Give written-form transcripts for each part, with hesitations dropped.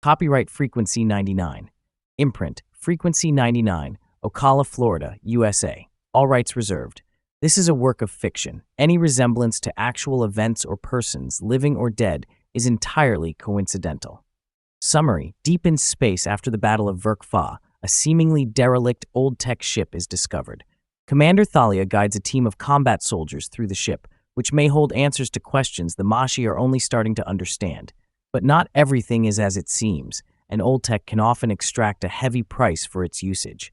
Copyright Frequency 99. Imprint Frequency 99, Ocala, Florida, USA. All rights reserved. This is a work of fiction. Any resemblance to actual events or persons, living or dead, is entirely coincidental. Summary: deep in space after the Battle of Verkfa, a seemingly derelict Oldtech ship is discovered. Commander Thalia guides a team of combat soldiers through the ship, which may hold answers to questions the Mashi are only starting to understand. But not everything is as it seems, and Oldtech can often extract a heavy price for its usage.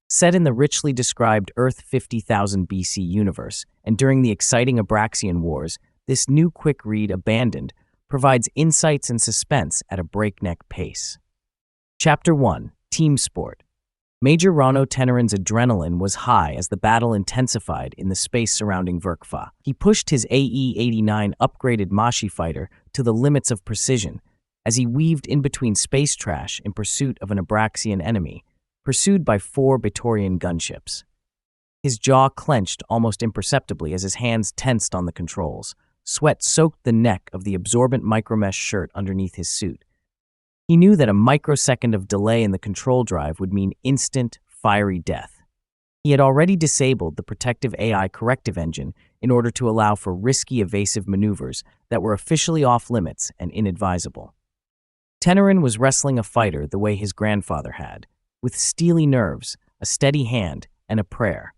Set in the richly described Earth 50,000 BC universe, and during the exciting Abraxian Wars, this new quick read, Abandoned, provides insights and suspense at a breakneck pace. Chapter 1. Team Sport. Major Rano Teneran's adrenaline was high as the battle intensified in the space surrounding Verkfa. He pushed his AE-89 upgraded Mashi fighter to the limits of precision as he weaved in between space trash in pursuit of an Abraxian enemy, pursued by 4 Batorian gunships. His jaw clenched almost imperceptibly as his hands tensed on the controls. Sweat soaked the neck of the absorbent micromesh shirt underneath his suit. He knew that a microsecond of delay in the control drive would mean instant, fiery death. He had already disabled the protective AI corrective engine in order to allow for risky evasive maneuvers that were officially off-limits and inadvisable. Teneran was wrestling a fighter the way his grandfather had, with steely nerves, a steady hand, and a prayer.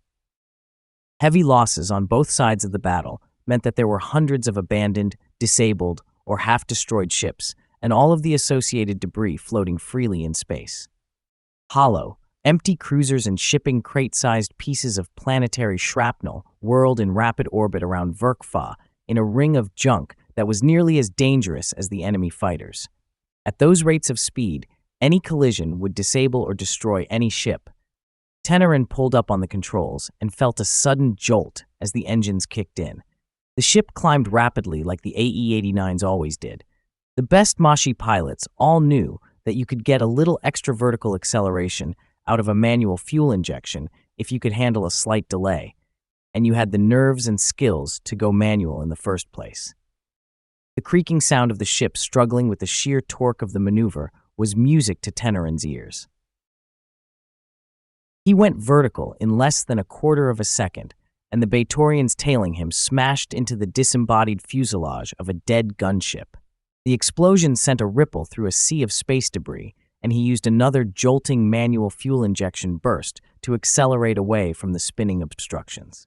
Heavy losses on both sides of the battle meant that there were hundreds of abandoned, disabled, or half-destroyed ships, and all of the associated debris floating freely in space. Hollow, empty cruisers and shipping crate-sized pieces of planetary shrapnel whirled in rapid orbit around Verkfa in a ring of junk that was nearly as dangerous as the enemy fighters. At those rates of speed, any collision would disable or destroy any ship. Teneran pulled up on the controls and felt a sudden jolt as the engines kicked in. The ship climbed rapidly like the AE-89s always did. The best Mashi pilots all knew that you could get a little extra vertical acceleration out of a manual fuel injection if you could handle a slight delay, and you had the nerves and skills to go manual in the first place. The creaking sound of the ship struggling with the sheer torque of the maneuver was music to Teneran's ears. He went vertical in less than a quarter of a second, and the Batorians tailing him smashed into the disembodied fuselage of a dead gunship. The explosion sent a ripple through a sea of space debris, and he used another jolting manual fuel injection burst to accelerate away from the spinning obstructions.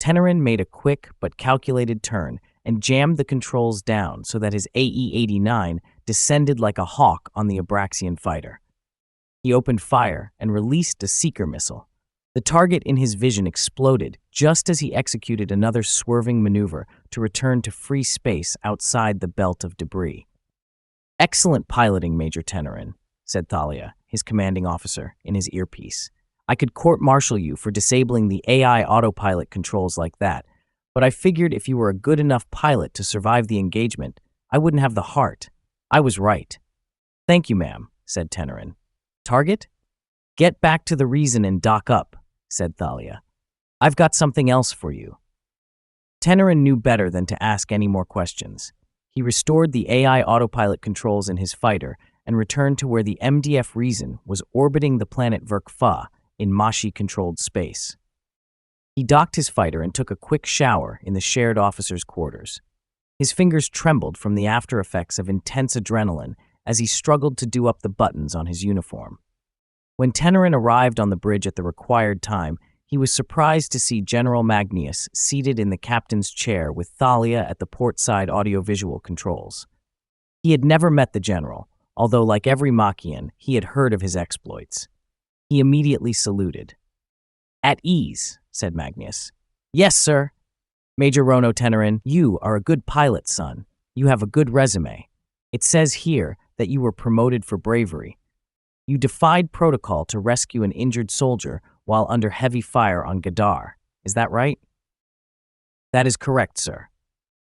Teneran made a quick but calculated turn and jammed the controls down so that his AE-89 descended like a hawk on the Abraxian fighter. He opened fire and released a seeker missile. The target in his vision exploded just as he executed another swerving maneuver to return to free space outside the belt of debris. "Excellent piloting, Major Teneran," said Thalia, his commanding officer, in his earpiece. "I could court-martial you for disabling the AI autopilot controls like that, but I figured if you were a good enough pilot to survive the engagement, I wouldn't have the heart. I was right." "Thank you, ma'am," said Teneran. "Target? Get back to the reason and dock up," said Thalia. "I've got something else for you." Teneran knew better than to ask any more questions. He restored the AI autopilot controls in his fighter and returned to where the MDF Reason was orbiting the planet Verkfa in Mashi-controlled space. He docked his fighter and took a quick shower in the shared officers' quarters. His fingers trembled from the after effects of intense adrenaline as he struggled to do up the buttons on his uniform. When Teneran arrived on the bridge at the required time, he was surprised to see General Magnius seated in the captain's chair with Thalia at the portside audiovisual controls. He had never met the general, although like every Machian, he had heard of his exploits. He immediately saluted. "At ease," said Magnius. "Yes, sir." "Major Rono Teneran, you are a good pilot, son. You have a good resume. It says here that you were promoted for bravery. You defied protocol to rescue an injured soldier while under heavy fire on Gadar. Is that right?" "That is correct, sir.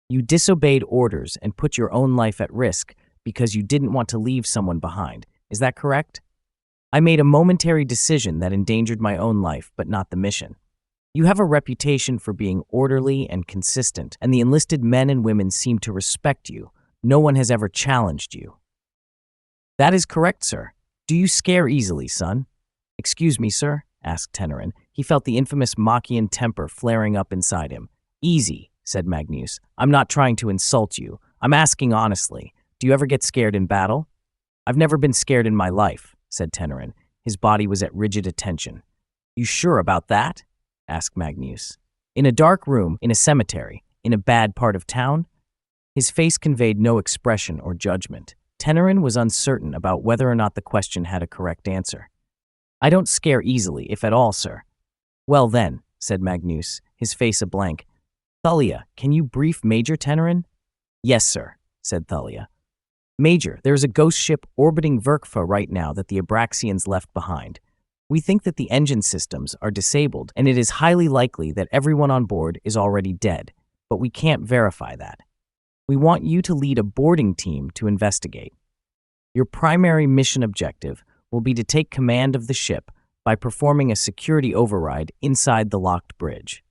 You disobeyed orders and put your own life at risk because you didn't want to leave someone behind. Is that correct?" "I made a momentary decision that endangered my own life, but not the mission. You have a reputation for being orderly and consistent, and the enlisted men and women seem to respect you. No one has ever challenged you." That is correct, sir. Do you scare easily, son? Excuse me, sir, asked Tenerin. He felt the infamous Machian temper flaring up inside him. Easy, said Magnus. I'm not trying to insult you. I'm asking honestly. Do you ever get scared in battle? I've never been scared in my life, said Tenerin. His body was at rigid attention. You sure about that? Asked Magnus. In a dark room, in a cemetery, in a bad part of town? His face conveyed no expression or judgment. Tenerin was uncertain about whether or not the question had a correct answer. I don't scare easily, if at all, sir. Well then, said Magnus, his face a blank. Thalia, can you brief Major Tenerin? Yes, sir, said Thalia. Major, there is a ghost ship orbiting Verkfa right now that the Abraxians left behind. We think that the engine systems are disabled, and it is highly likely that everyone on board is already dead, but we can't verify that. We want you to lead a boarding team to investigate. Your primary mission objective will be to take command of the ship by performing a security override inside the locked bridge.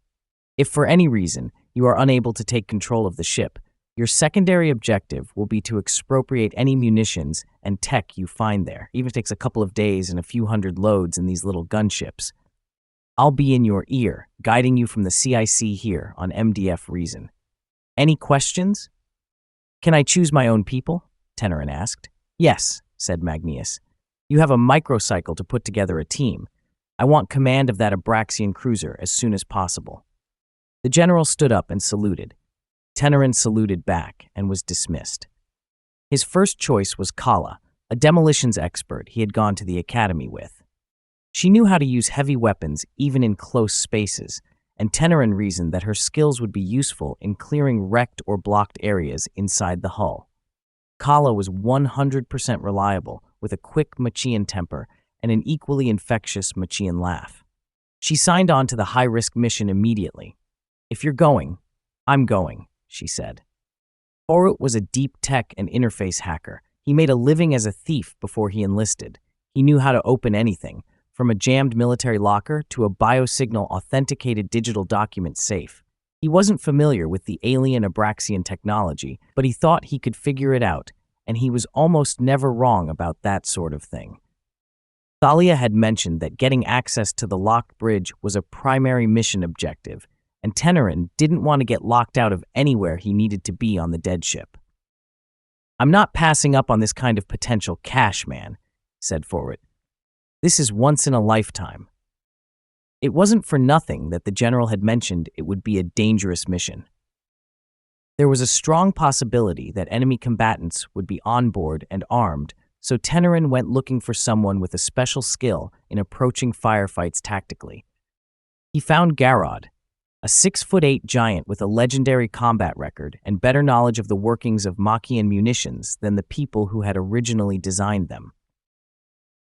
If for any reason you are unable to take control of the ship, your secondary objective will be to expropriate any munitions and tech you find there, even if it takes a couple of days and a few hundred loads in these little gunships. I'll be in your ear, guiding you from the CIC here on MDF Reason. Any questions? Can I choose my own people? Tenerin asked. Yes, said Magnus. You have a microcycle to put together a team. I want command of that Abraxian cruiser as soon as possible. The general stood up and saluted. Tenerin saluted back and was dismissed. His first choice was Kala, a demolitions expert he had gone to the academy with. She knew how to use heavy weapons even in close spaces, and Tenerin reasoned that her skills would be useful in clearing wrecked or blocked areas inside the hull. Kala was 100% reliable, with a quick Machian temper and an equally infectious Machian laugh. She signed on to the high-risk mission immediately. If you're going, I'm going, she said. Forut was a deep tech and interface hacker. He made a living as a thief before he enlisted. He knew how to open anything, from a jammed military locker to a biosignal authenticated digital document safe. He wasn't familiar with the alien Abraxian technology, but he thought he could figure it out, and he was almost never wrong about that sort of thing. Thalia had mentioned that getting access to the locked bridge was a primary mission objective, and Tenerin didn't want to get locked out of anywhere he needed to be on the dead ship. I'm not passing up on this kind of potential cash, man, said Forut. This is once in a lifetime. It wasn't for nothing that the general had mentioned it would be a dangerous mission. There was a strong possibility that enemy combatants would be on board and armed, so Tenerin went looking for someone with a special skill in approaching firefights tactically. He found Garrod, a 6'8" giant with a legendary combat record and better knowledge of the workings of Machian munitions than the people who had originally designed them.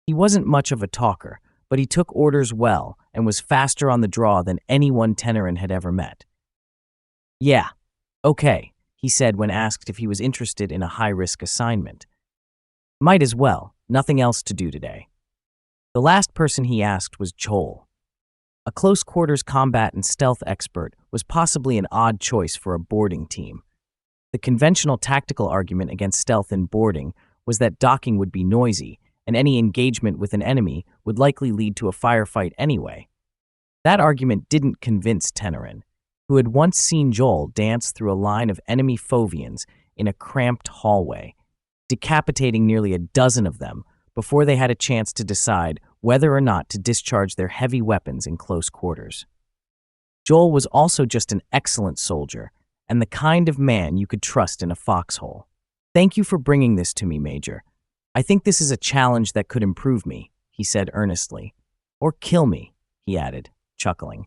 He wasn't much of a talker, but he took orders well and was faster on the draw than anyone Tenerin had ever met. Yeah, okay, he said when asked if he was interested in a high-risk assignment. Might as well, nothing else to do today. The last person he asked was Joel. A close-quarters combat and stealth expert was possibly an odd choice for a boarding team. The conventional tactical argument against stealth in boarding was that docking would be noisy, and any engagement with an enemy would likely lead to a firefight anyway. That argument didn't convince Tenerin, who had once seen Joel dance through a line of enemy Fovians in a cramped hallway, decapitating nearly a dozen of them before they had a chance to decide whether or not to discharge their heavy weapons in close quarters. Joel was also just an excellent soldier, and the kind of man you could trust in a foxhole. Thank you for bringing this to me, Major. I think this is a challenge that could improve me, he said earnestly. Or kill me, he added, chuckling.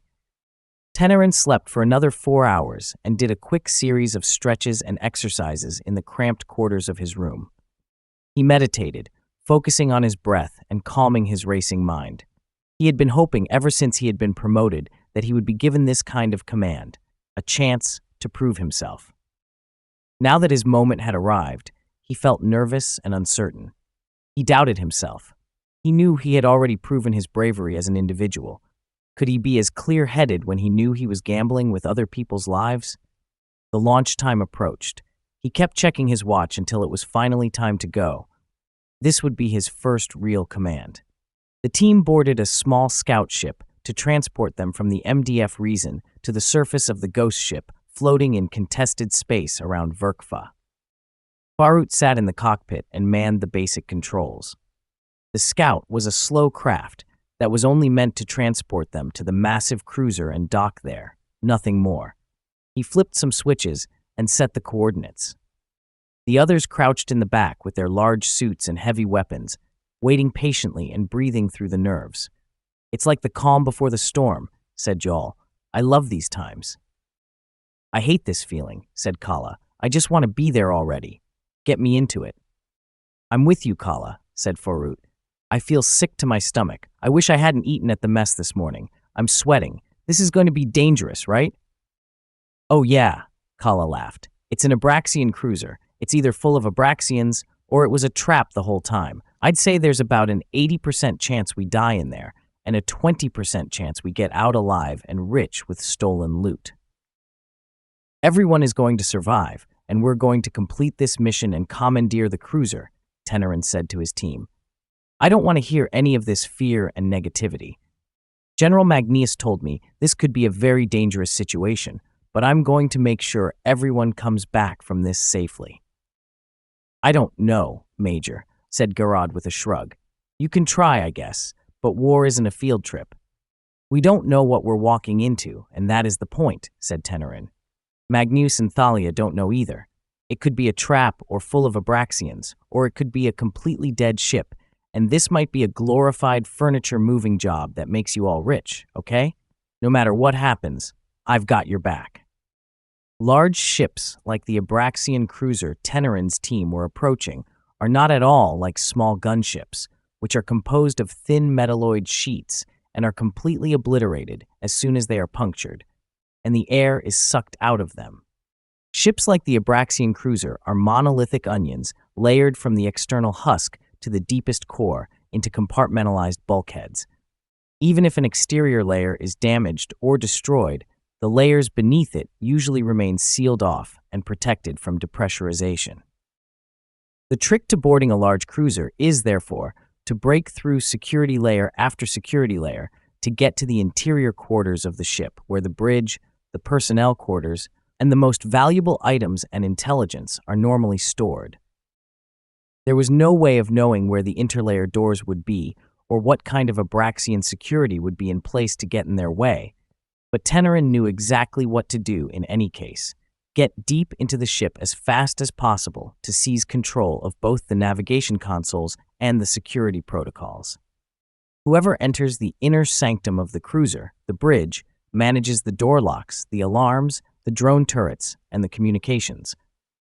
Tenerin slept for another 4 hours and did a quick series of stretches and exercises in the cramped quarters of his room. He meditated, focusing on his breath and calming his racing mind. He had been hoping ever since he had been promoted that he would be given this kind of command, a chance to prove himself. Now that his moment had arrived, he felt nervous and uncertain. He doubted himself. He knew he had already proven his bravery as an individual. Could he be as clear-headed when he knew he was gambling with other people's lives? The launch time approached. He kept checking his watch until it was finally time to go. This would be his first real command. The team boarded a small scout ship to transport them from the MDF Reason to the surface of the ghost ship floating in contested space around Verkfa. Farut sat in the cockpit and manned the basic controls. The Scout was a slow craft that was only meant to transport them to the massive cruiser and dock there, nothing more. He flipped some switches and set the coordinates. The others crouched in the back with their large suits and heavy weapons, waiting patiently and breathing through the nerves. "It's like the calm before the storm," said Joel. "I love these times." "I hate this feeling," said Kala. "I just want to be there already. Get me into it." "I'm with you, Kala," said Farut. "I feel sick to my stomach. I wish I hadn't eaten at the mess this morning. I'm sweating. This is going to be dangerous, right?" "Oh yeah," Kala laughed. "It's an Abraxian cruiser. It's either full of Abraxians or it was a trap the whole time. I'd say there's about an 80% chance we die in there and a 20% chance we get out alive and rich with stolen loot. Everyone is going to survive, and we're going to complete this mission and commandeer the cruiser," Tenerin said to his team. "I don't want to hear any of this fear and negativity. General Magnius told me this could be a very dangerous situation, but I'm going to make sure everyone comes back from this safely." "I don't know, Major," said Garad with a shrug. "You can try, I guess, but war isn't a field trip." "We don't know what we're walking into, and that is the point," said Tenerin. "Magnus and Thalia don't know either. It could be a trap or full of Abraxians, or it could be a completely dead ship, and this might be a glorified furniture-moving job that makes you all rich, okay? No matter what happens, I've got your back." Large ships like the Abraxian cruiser Tenerin's team were approaching are not at all like small gunships, which are composed of thin metalloid sheets and are completely obliterated as soon as they are punctured, and the air is sucked out of them. Ships like the Abraxian cruiser are monolithic onions layered from the external husk to the deepest core into compartmentalized bulkheads. Even if an exterior layer is damaged or destroyed, the layers beneath it usually remain sealed off and protected from depressurization. The trick to boarding a large cruiser is, therefore, to break through security layer after security layer to get to the interior quarters of the ship, where the bridge, the personnel quarters, and the most valuable items and intelligence are normally stored. There was no way of knowing where the interlayer doors would be or what kind of Abraxian security would be in place to get in their way, but Tenerin knew exactly what to do in any case. Get deep into the ship as fast as possible to seize control of both the navigation consoles and the security protocols. Whoever enters the inner sanctum of the cruiser, the bridge, manages the door locks, the alarms, the drone turrets, and the communications.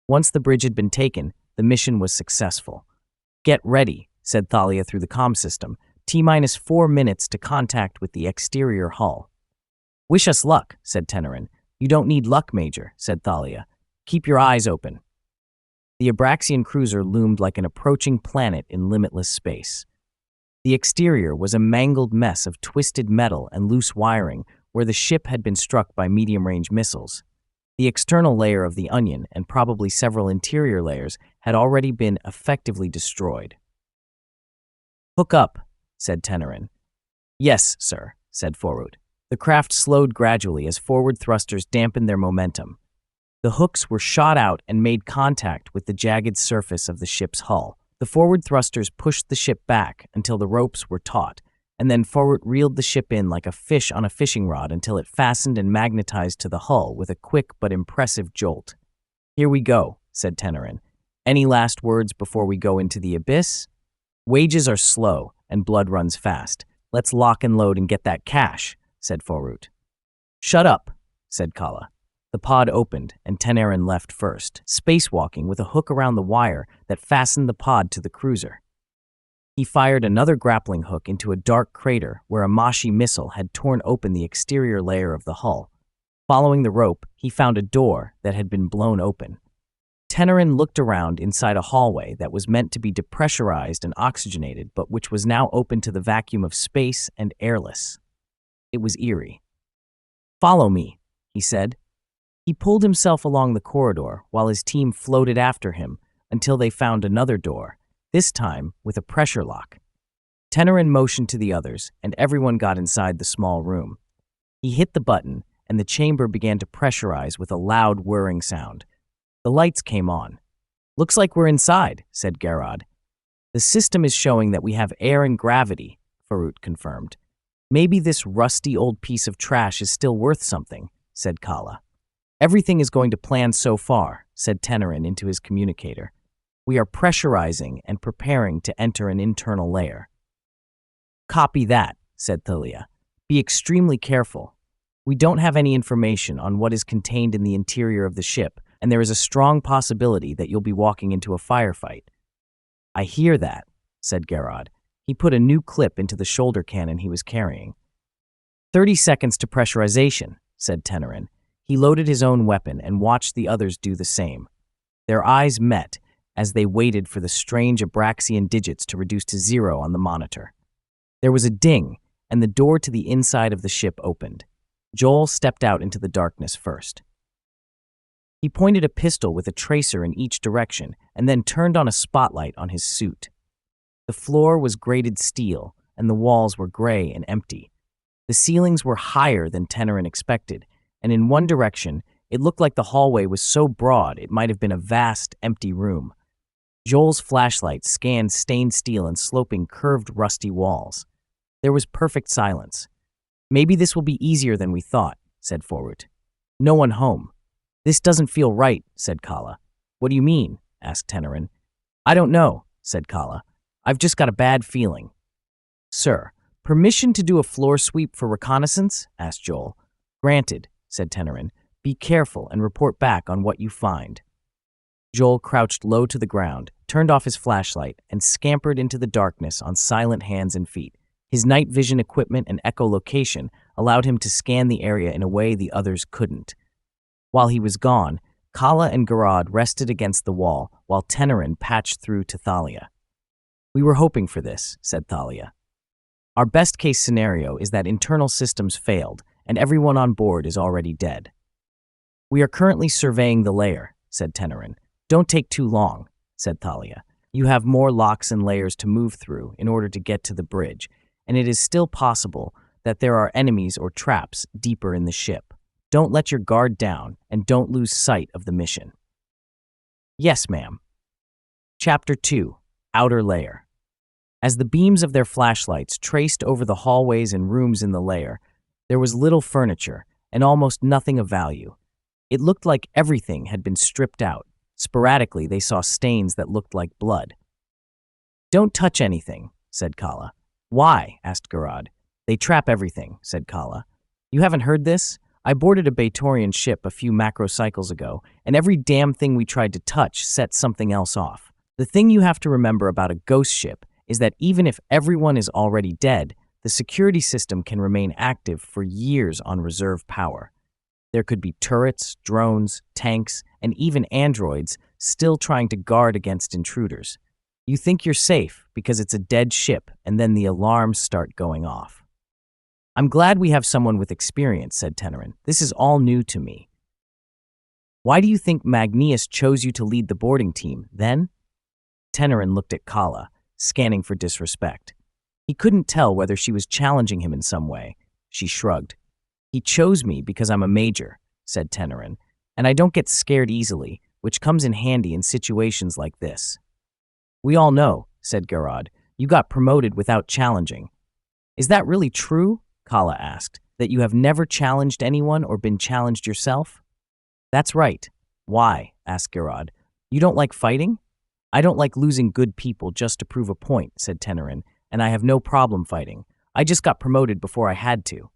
Once the bridge had been taken, the mission was successful. "Get ready," said Thalia through the comm system. "T-minus 4 minutes to contact with the exterior hull." "Wish us luck," said Tenerin. "You don't need luck, Major," said Thalia. "Keep your eyes open." The Abraxian cruiser loomed like an approaching planet in limitless space. The exterior was a mangled mess of twisted metal and loose wiring where the ship had been struck by medium-range missiles. The external layer of the onion, and probably several interior layers, had already been effectively destroyed. "Hook up," said Tenerin. "Yes, sir," said Farut. The craft slowed gradually as forward thrusters dampened their momentum. The hooks were shot out and made contact with the jagged surface of the ship's hull. The forward thrusters pushed the ship back until the ropes were taut, and then Farut reeled the ship in like a fish on a fishing rod until it fastened and magnetized to the hull with a quick but impressive jolt. "Here we go," said Tenerin. "Any last words before we go into the abyss?" "Wages are slow, and blood runs fast. Let's lock and load and get that cash," said Farut. "Shut up," said Kala. The pod opened, and Tenerin left first, spacewalking with a hook around the wire that fastened the pod to the cruiser. He fired another grappling hook into a dark crater where a Mashi missile had torn open the exterior layer of the hull. Following the rope, he found a door that had been blown open. Tenerin looked around inside a hallway that was meant to be depressurized and oxygenated, but which was now open to the vacuum of space and airless. It was eerie. "Follow me," he said. He pulled himself along the corridor while his team floated after him until they found another door, this time with a pressure lock. Tenerin motioned to the others, and everyone got inside the small room. He hit the button, and the chamber began to pressurize with a loud whirring sound. The lights came on. "Looks like we're inside," said Garrod. "The system is showing that we have air and gravity," Farut confirmed. "Maybe this rusty old piece of trash is still worth something," said Kala. "Everything is going to plan so far," said Tenerin into his communicator. "We are pressurizing and preparing to enter an internal layer." "Copy that," said Thalia. "Be extremely careful. We don't have any information on what is contained in the interior of the ship, and there is a strong possibility that you'll be walking into a firefight." "I hear that," said Garrod. He put a new clip into the shoulder cannon he was carrying. 30 seconds to pressurization," said Tenerin. He loaded his own weapon and watched the others do the same. Their eyes met as they waited for the strange Abraxian digits to reduce to 0 on the monitor. There was a ding, and the door to the inside of the ship opened. Joel stepped out into the darkness first. He pointed a pistol with a tracer in each direction and then turned on a spotlight on his suit. The floor was grated steel, and the walls were gray and empty. The ceilings were higher than Tenerin expected, and in one direction, it looked like the hallway was so broad it might have been a vast, empty room. Joel's flashlight scanned stained steel and sloping, curved, rusty walls. There was perfect silence. "Maybe this will be easier than we thought," said Forut. "No one home." "This doesn't feel right," said Kala. "What do you mean?" asked Tenerin. "I don't know," said Kala. "I've just got a bad feeling." "Sir, permission to do a floor sweep for reconnaissance?" asked Joel. "Granted," said Tenerin. "Be careful and report back on what you find." Joel crouched low to the ground, turned off his flashlight, and scampered into the darkness on silent hands and feet. His night vision equipment and echolocation allowed him to scan the area in a way the others couldn't. While he was gone, Kala and Garrod rested against the wall while Tenerin patched through to Thalia. "We were hoping for this," said Thalia. "Our best-case scenario is that internal systems failed and everyone on board is already dead." "We are currently surveying the layer," said Tenerin. "Don't take too long," said Thalia. "You have more locks and layers to move through in order to get to the bridge, and it is still possible that there are enemies or traps deeper in the ship. Don't let your guard down, and don't lose sight of the mission." "Yes, ma'am." Chapter 2, Outer Layer. As the beams of their flashlights traced over the hallways and rooms in the layer, there was little furniture and almost nothing of value. It looked like everything had been stripped out. Sporadically, they saw stains that looked like blood. "Don't touch anything," said Kala. "Why?" asked Garrod. "They trap everything," said Kala. "You haven't heard this? I boarded a Batorian ship a few macrocycles ago, and every damn thing we tried to touch set something else off. The thing you have to remember about a ghost ship is that even if everyone is already dead, the security system can remain active for years on reserve power. There could be turrets, drones, tanks, and even androids still trying to guard against intruders. You think you're safe because it's a dead ship, and then the alarms start going off." "I'm glad we have someone with experience," said Tenerin. "This is all new to me." "Why do you think Magnius chose you to lead the boarding team, then?" Tenerin looked at Kala, scanning for disrespect. He couldn't tell whether she was challenging him in some way. She shrugged. "He chose me because I'm a major," said Tenerin, "and I don't get scared easily, which comes in handy in situations like this." "We all know," said Garrod. "You got promoted without challenging." "Is that really true?" Kala asked. "That you have never challenged anyone or been challenged yourself?" "That's right." "Why?" asked Garrod. "You don't like fighting?" "I don't like losing good people just to prove a point," said Tenerin, "and I have no problem fighting. I just got promoted before I had to."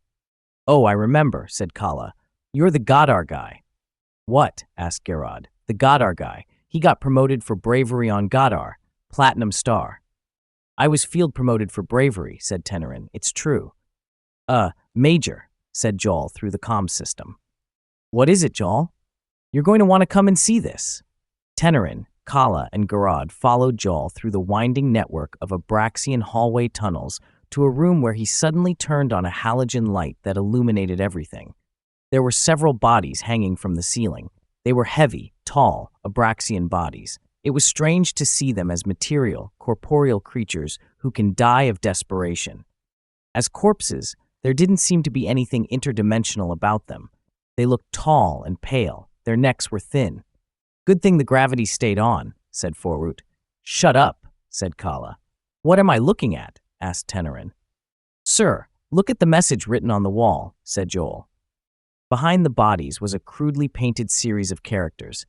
"Oh, I remember," said Kala. "You're the Godar guy." "What?" asked Garrod. "The Godar guy. He got promoted for bravery on Godar. Platinum star." "I was field promoted for bravery," said Tenerin. "It's true." Major," said Joel through the comm system. "What is it, Joel?" "You're going to want to come and see this." Tenerin, Kala, and Garrod followed Joel through the winding network of Abraxian hallway tunnels to a room where he suddenly turned on a halogen light that illuminated everything. There were several bodies hanging from the ceiling. They were heavy, tall, Abraxian bodies. It was strange to see them as material, corporeal creatures who can die of desperation. As corpses, there didn't seem to be anything interdimensional about them. They looked tall and pale. Their necks were thin. "Good thing the gravity stayed on," said Forut. "Shut up," said Kala. "What am I looking at?" asked Tenerin. "Sir, look at the message written on the wall," said Joel. Behind the bodies was a crudely painted series of characters.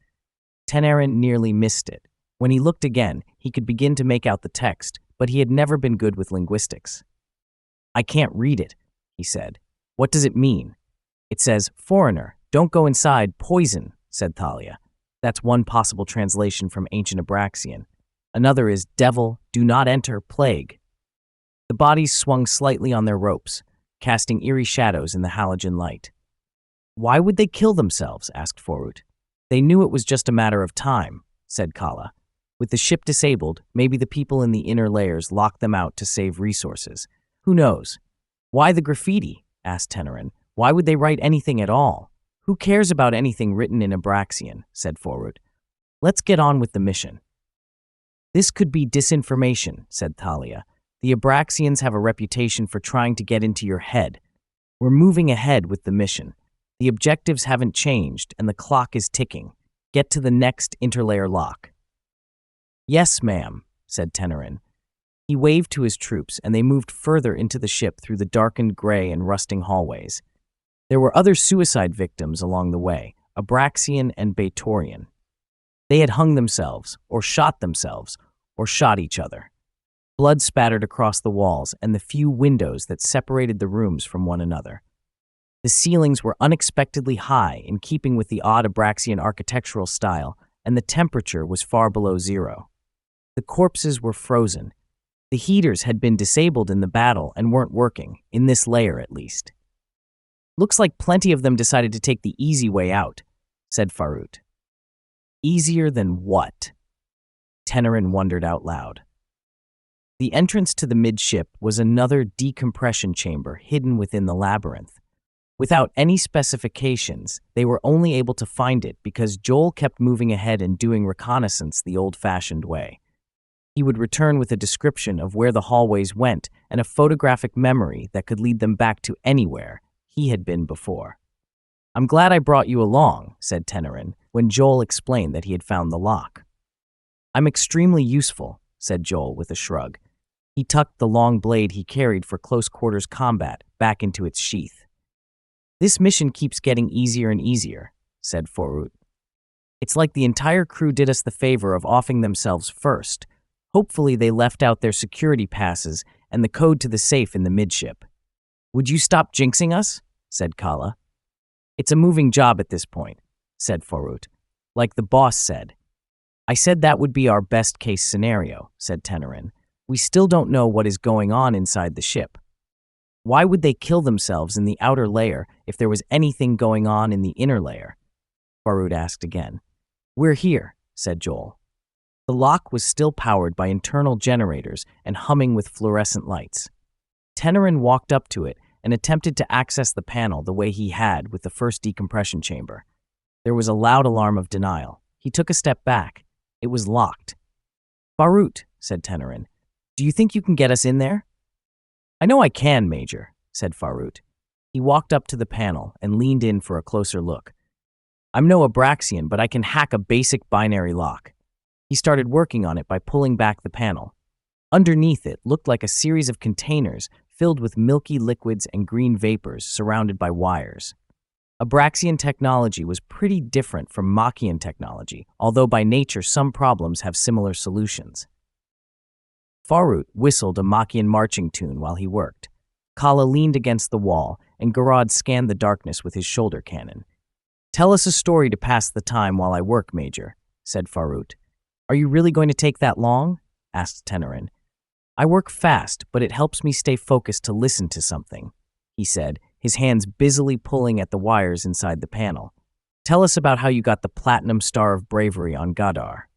Tenerin nearly missed it. When he looked again, he could begin to make out the text, but he had never been good with linguistics. "I can't read it," he said. "What does it mean?" "It says, 'Foreigner, don't go inside, poison,'" said Thalia. That's one possible translation from ancient Abraxian. Another is, "Devil, do not enter, plague." The bodies swung slightly on their ropes, casting eerie shadows in the halogen light. "Why would they kill themselves?" asked Forut. "They knew it was just a matter of time," said Kala. "With the ship disabled, maybe the people in the inner layers locked them out to save resources. Who knows?" "Why the graffiti?" asked Tenerin. "Why would they write anything at all?" "Who cares about anything written in Abraxian?" said Forut. "Let's get on with the mission." "This could be disinformation," said Thalia. "The Abraxians have a reputation for trying to get into your head. We're moving ahead with the mission. The objectives haven't changed, and the clock is ticking. Get to the next interlayer lock." "Yes, ma'am," said Tenerin. He waved to his troops, and they moved further into the ship through the darkened gray and rusting hallways. There were other suicide victims along the way, Abraxian and Batorian. They had hung themselves, or shot each other. Blood spattered across the walls and the few windows that separated the rooms from one another. The ceilings were unexpectedly high, in keeping with the odd Abraxian architectural style, and the temperature was far below zero. The corpses were frozen. The heaters had been disabled in the battle and weren't working, in this layer at least. "Looks like plenty of them decided to take the easy way out," said Forut. "Easier than what?" Tenerin wondered out loud. The entrance to the midship was another decompression chamber hidden within the labyrinth. Without any specifications, they were only able to find it because Joel kept moving ahead and doing reconnaissance the old-fashioned way. He would return with a description of where the hallways went and a photographic memory that could lead them back to anywhere he had been before. "I'm glad I brought you along," said Tenerin, when Joel explained that he had found the lock. "I'm extremely useful," said Joel with a shrug. He tucked the long blade he carried for close-quarters combat back into its sheath. "This mission keeps getting easier and easier," said Forut. "It's like the entire crew did us the favor of offing themselves first. Hopefully they left out their security passes and the code to the safe in the midship." "Would you stop jinxing us?" said Kala. "It's a moving job at this point," said Forut. "Like the boss said." "I said that would be our best-case scenario," said Tenerin. "We still don't know what is going on inside the ship." "Why would they kill themselves in the outer layer if there was anything going on in the inner layer?" Forut asked again. "We're here," said Joel. The lock was still powered by internal generators and humming with fluorescent lights. Tenerin walked up to it and attempted to access the panel the way he had with the first decompression chamber. There was a loud alarm of denial. He took a step back. It was locked. "Forut," said Tenerin, "do you think you can get us in there?" "I know I can, Major," said Forut. He walked up to the panel and leaned in for a closer look. "I'm no Abraxian, but I can hack a basic binary lock." He started working on it by pulling back the panel. Underneath it looked like a series of containers filled with milky liquids and green vapors surrounded by wires. Abraxian technology was pretty different from Machian technology, although by nature some problems have similar solutions. Forut whistled a Machian marching tune while he worked. Kala leaned against the wall, and Garad scanned the darkness with his shoulder cannon. "Tell us a story to pass the time while I work, Major," said Forut. "Are you really going to take that long?" asked Tenerin. "I work fast, but it helps me stay focused to listen to something," he said, his hands busily pulling at the wires inside the panel. "Tell us about how you got the Platinum Star of Bravery on Gadar."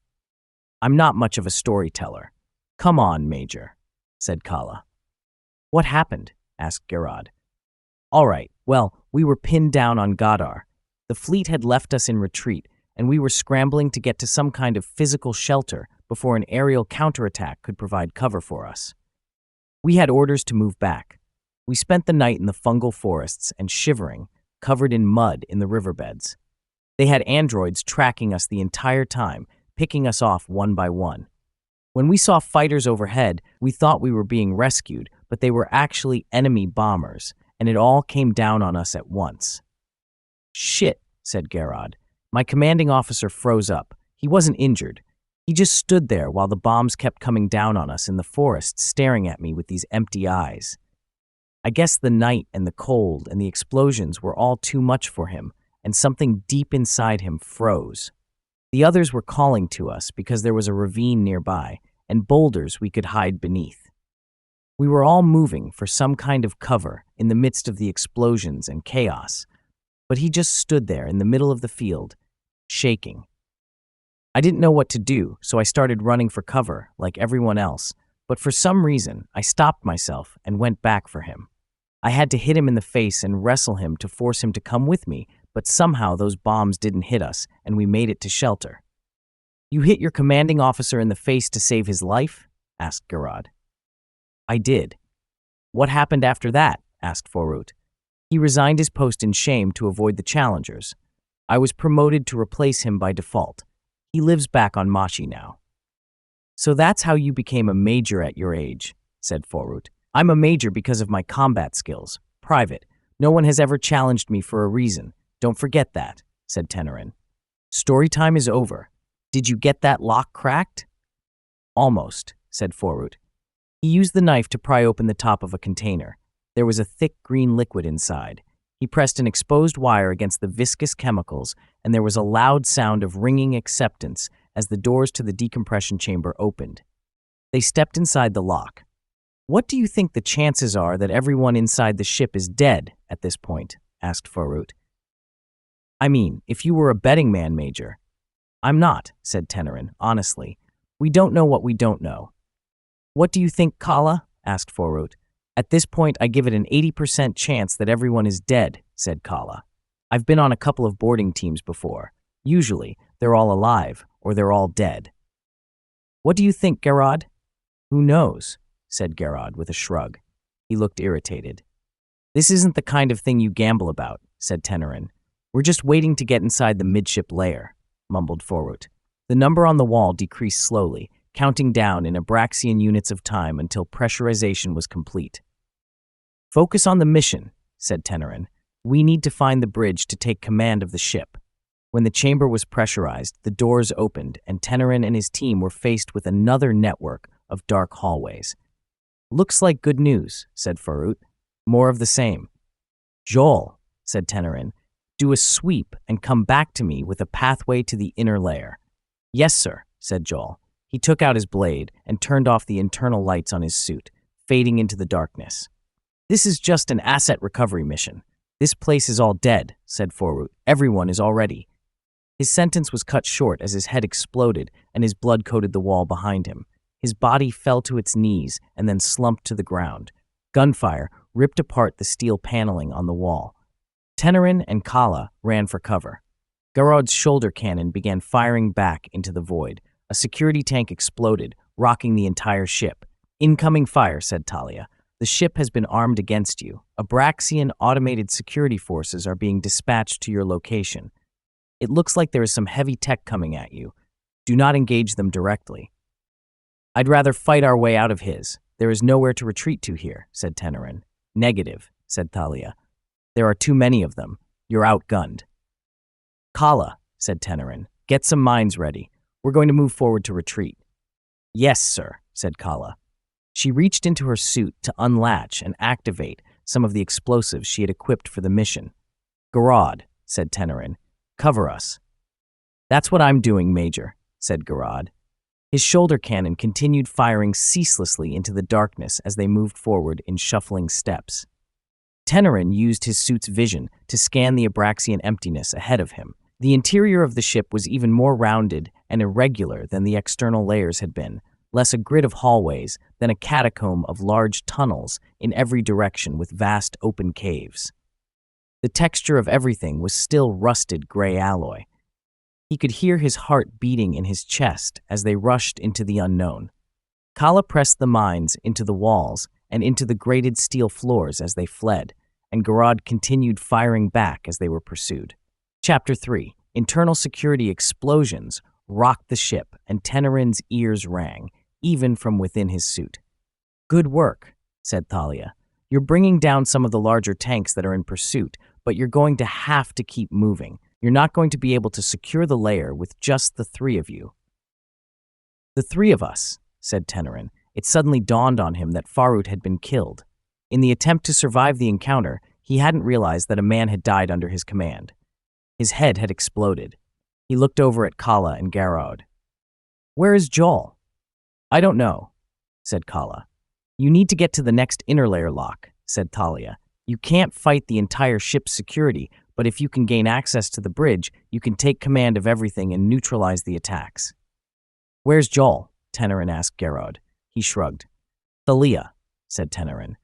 "I'm not much of a storyteller." "Come on, Major," said Kala. "What happened?" asked Garad. "All right, well, we were pinned down on Gadar. The fleet had left us in retreat, and we were scrambling to get to some kind of physical shelter before an aerial counterattack could provide cover for us. We had orders to move back. We spent the night in the fungal forests and shivering, covered in mud in the riverbeds. They had androids tracking us the entire time, picking us off one by one. When we saw fighters overhead, we thought we were being rescued, but they were actually enemy bombers, and it all came down on us at once. "Shit," said Gerard. My commanding officer froze up. He wasn't injured. He just stood there while the bombs kept coming down on us in the forest, staring at me with these empty eyes. I guess the night and the cold and the explosions were all too much for him, and something deep inside him froze. The others were calling to us because there was a ravine nearby and boulders we could hide beneath. We were all moving for some kind of cover in the midst of the explosions and chaos, but he just stood there in the middle of the field, shaking. I didn't know what to do, so I started running for cover like everyone else, but for some reason I stopped myself and went back for him. I had to hit him in the face and wrestle him to force him to come with me, but somehow those bombs didn't hit us and we made it to shelter. "You hit your commanding officer in the face to save his life?" asked Gerard. "I did." "What happened after that?" asked Forut. "He resigned his post in shame to avoid the challengers. I was promoted to replace him by default. He lives back on Mashi now." "So that's how you became a major at your age," said Forut. "I'm a major because of my combat skills. Private. No one has ever challenged me for a reason. Don't forget that," said Tenerin. "Story time is over. Did you get that lock cracked?" "Almost," said Forut. He used the knife to pry open the top of a container. There was a thick green liquid inside. He pressed an exposed wire against the viscous chemicals, and there was a loud sound of ringing acceptance as the doors to the decompression chamber opened. They stepped inside the lock. "What do you think the chances are that everyone inside the ship is dead at this point?" asked Forut. "I mean, if you were a betting man, Major." "I'm not," said Tenerin, honestly. "We don't know what we don't know." "What do you think, Kala?" asked Forut. "At this point, I give it an 80% chance that everyone is dead," said Kala. "I've been on a couple of boarding teams before. Usually, they're all alive or they're all dead." "What do you think, Gerard?" "Who knows?" said Gerard with a shrug. He looked irritated. "This isn't the kind of thing you gamble about," said Tenerin. "We're just waiting to get inside the midship layer," mumbled Forut. The number on the wall decreased slowly, counting down in Abraxian units of time until pressurization was complete. "Focus on the mission," said Tenerin. "We need to find the bridge to take command of the ship." When the chamber was pressurized, the doors opened, and Tenerin and his team were faced with another network of dark hallways. "Looks like good news," said Forut. "More of the same." "Joel," said Tenerin, "do a sweep and come back to me with a pathway to the inner layer." "Yes, sir," said Joel. He took out his blade and turned off the internal lights on his suit, fading into the darkness. "This is just an asset recovery mission. This place is all dead," said Forut. "Everyone is already." His sentence was cut short as his head exploded and his blood coated the wall behind him. His body fell to its knees and then slumped to the ground. Gunfire ripped apart the steel paneling on the wall. Tenerin and Kala ran for cover. Gerard's shoulder cannon began firing back into the void. A security tank exploded, rocking the entire ship. "Incoming fire," said Thalia. "The ship has been armed against you. Abraxian automated security forces are being dispatched to your location. It looks like there is some heavy tech coming at you. Do not engage them directly." "I'd rather fight our way out of his. There is nowhere to retreat to here," said Tenerin. "Negative," said Thalia. "There are too many of them. You're outgunned." "Kala," said Tenerin, "get some mines ready. We're going to move forward to retreat." "Yes, sir," said Kala. She reached into her suit to unlatch and activate some of the explosives she had equipped for the mission. "Gerard," said Tenerin, "cover us." "That's what I'm doing, Major," said Gerard. His shoulder cannon continued firing ceaselessly into the darkness as they moved forward in shuffling steps. Tenerin used his suit's vision to scan the Abraxian emptiness ahead of him. The interior of the ship was even more rounded and irregular than the external layers had been, less a grid of hallways than a catacomb of large tunnels in every direction with vast open caves. The texture of everything was still rusted gray alloy. He could hear his heart beating in his chest as they rushed into the unknown. Kala pressed the mines into the walls and into the grated steel floors as they fled, and Garad continued firing back as they were pursued. Chapter 3. Internal security explosions rocked the ship, and Tenerin's ears rang, even from within his suit. "Good work," said Thalia. "You're bringing down some of the larger tanks that are in pursuit, but you're going to have to keep moving. You're not going to be able to secure the layer with just the three of you." "The three of us," said Tenerin. It suddenly dawned on him that Farut had been killed. In the attempt to survive the encounter, he hadn't realized that a man had died under his command. His head had exploded. He looked over at Kala and Garod. "Where is Joel?" "I don't know," said Kala. "You need to get to the next inner layer lock," said Thalia. "You can't fight the entire ship's security, but if you can gain access to the bridge, you can take command of everything and neutralize the attacks." "Where's Joel?" Tenerin asked Garod. He shrugged. "Thalia," said Tenerin.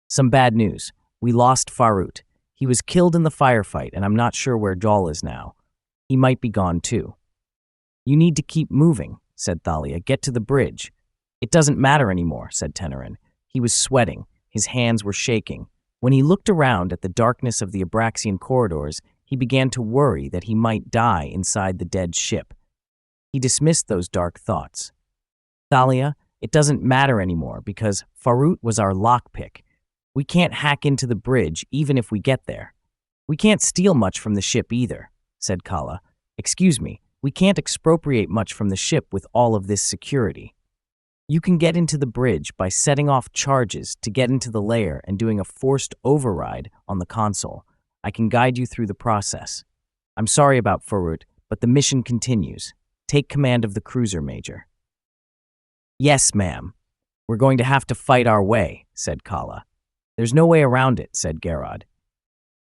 "Some bad news. We lost Farut. He was killed in the firefight, and I'm not sure where Joel is now. He might be gone too." "You need to keep moving," said Thalia. "Get to the bridge." "It doesn't matter anymore," said Tenerin. He was sweating. His hands were shaking. When he looked around at the darkness of the Abraxian corridors, he began to worry that he might die inside the dead ship. He dismissed those dark thoughts. "Thalia, it doesn't matter anymore because Farut was our lockpick. We can't hack into the bridge even if we get there. We can't steal much from the ship either," said Kala. "Excuse me, we can't expropriate much from the ship with all of this security. You can get into the bridge by setting off charges to get into the layer and doing a forced override on the console. I can guide you through the process. I'm sorry about Farut, but the mission continues. Take command of the cruiser, Major." "Yes, ma'am. We're going to have to fight our way," said Kala. "There's no way around it," said Garod.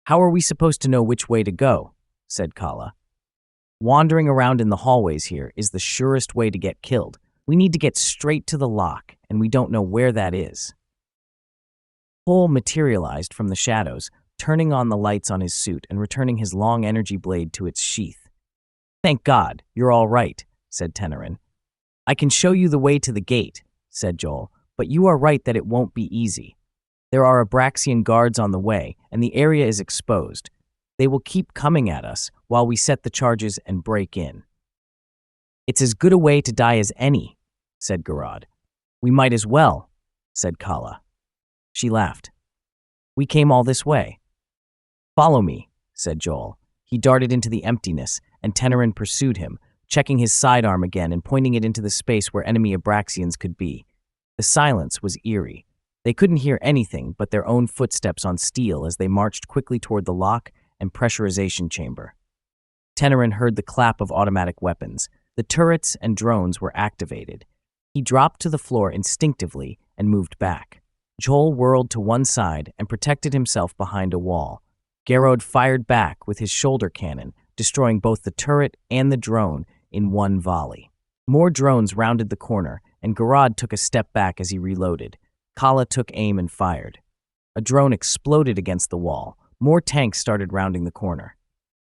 "How are we supposed to know which way to go?" said Kala. "Wandering around in the hallways here is the surest way to get killed. We need to get straight to the lock, and we don't know where that is." Cole materialized from the shadows, turning on the lights on his suit and returning his long energy blade to its sheath. "Thank God, you're all right," said Tenerin. "I can show you the way to the gate," said Joel, "but you are right that it won't be easy. There are Abraxian guards on the way, and the area is exposed. They will keep coming at us while we set the charges and break in." "It's as good a way to die as any," said Garod. "We might as well," said Kala. She laughed. "We came all this way." "Follow me," said Joel. He darted into the emptiness, and Tenerin pursued him, checking his sidearm again and pointing it into the space where enemy Abraxians could be. The silence was eerie. They couldn't hear anything but their own footsteps on steel as they marched quickly toward the lock and pressurization chamber. Tenerin heard the clap of automatic weapons. The turrets and drones were activated. He dropped to the floor instinctively and moved back. Joel whirled to one side and protected himself behind a wall. Garod fired back with his shoulder cannon, destroying both the turret and the drone in one volley. More drones rounded the corner, and Garod took a step back as he reloaded. Kala took aim and fired. A drone exploded against the wall. More tanks started rounding the corner.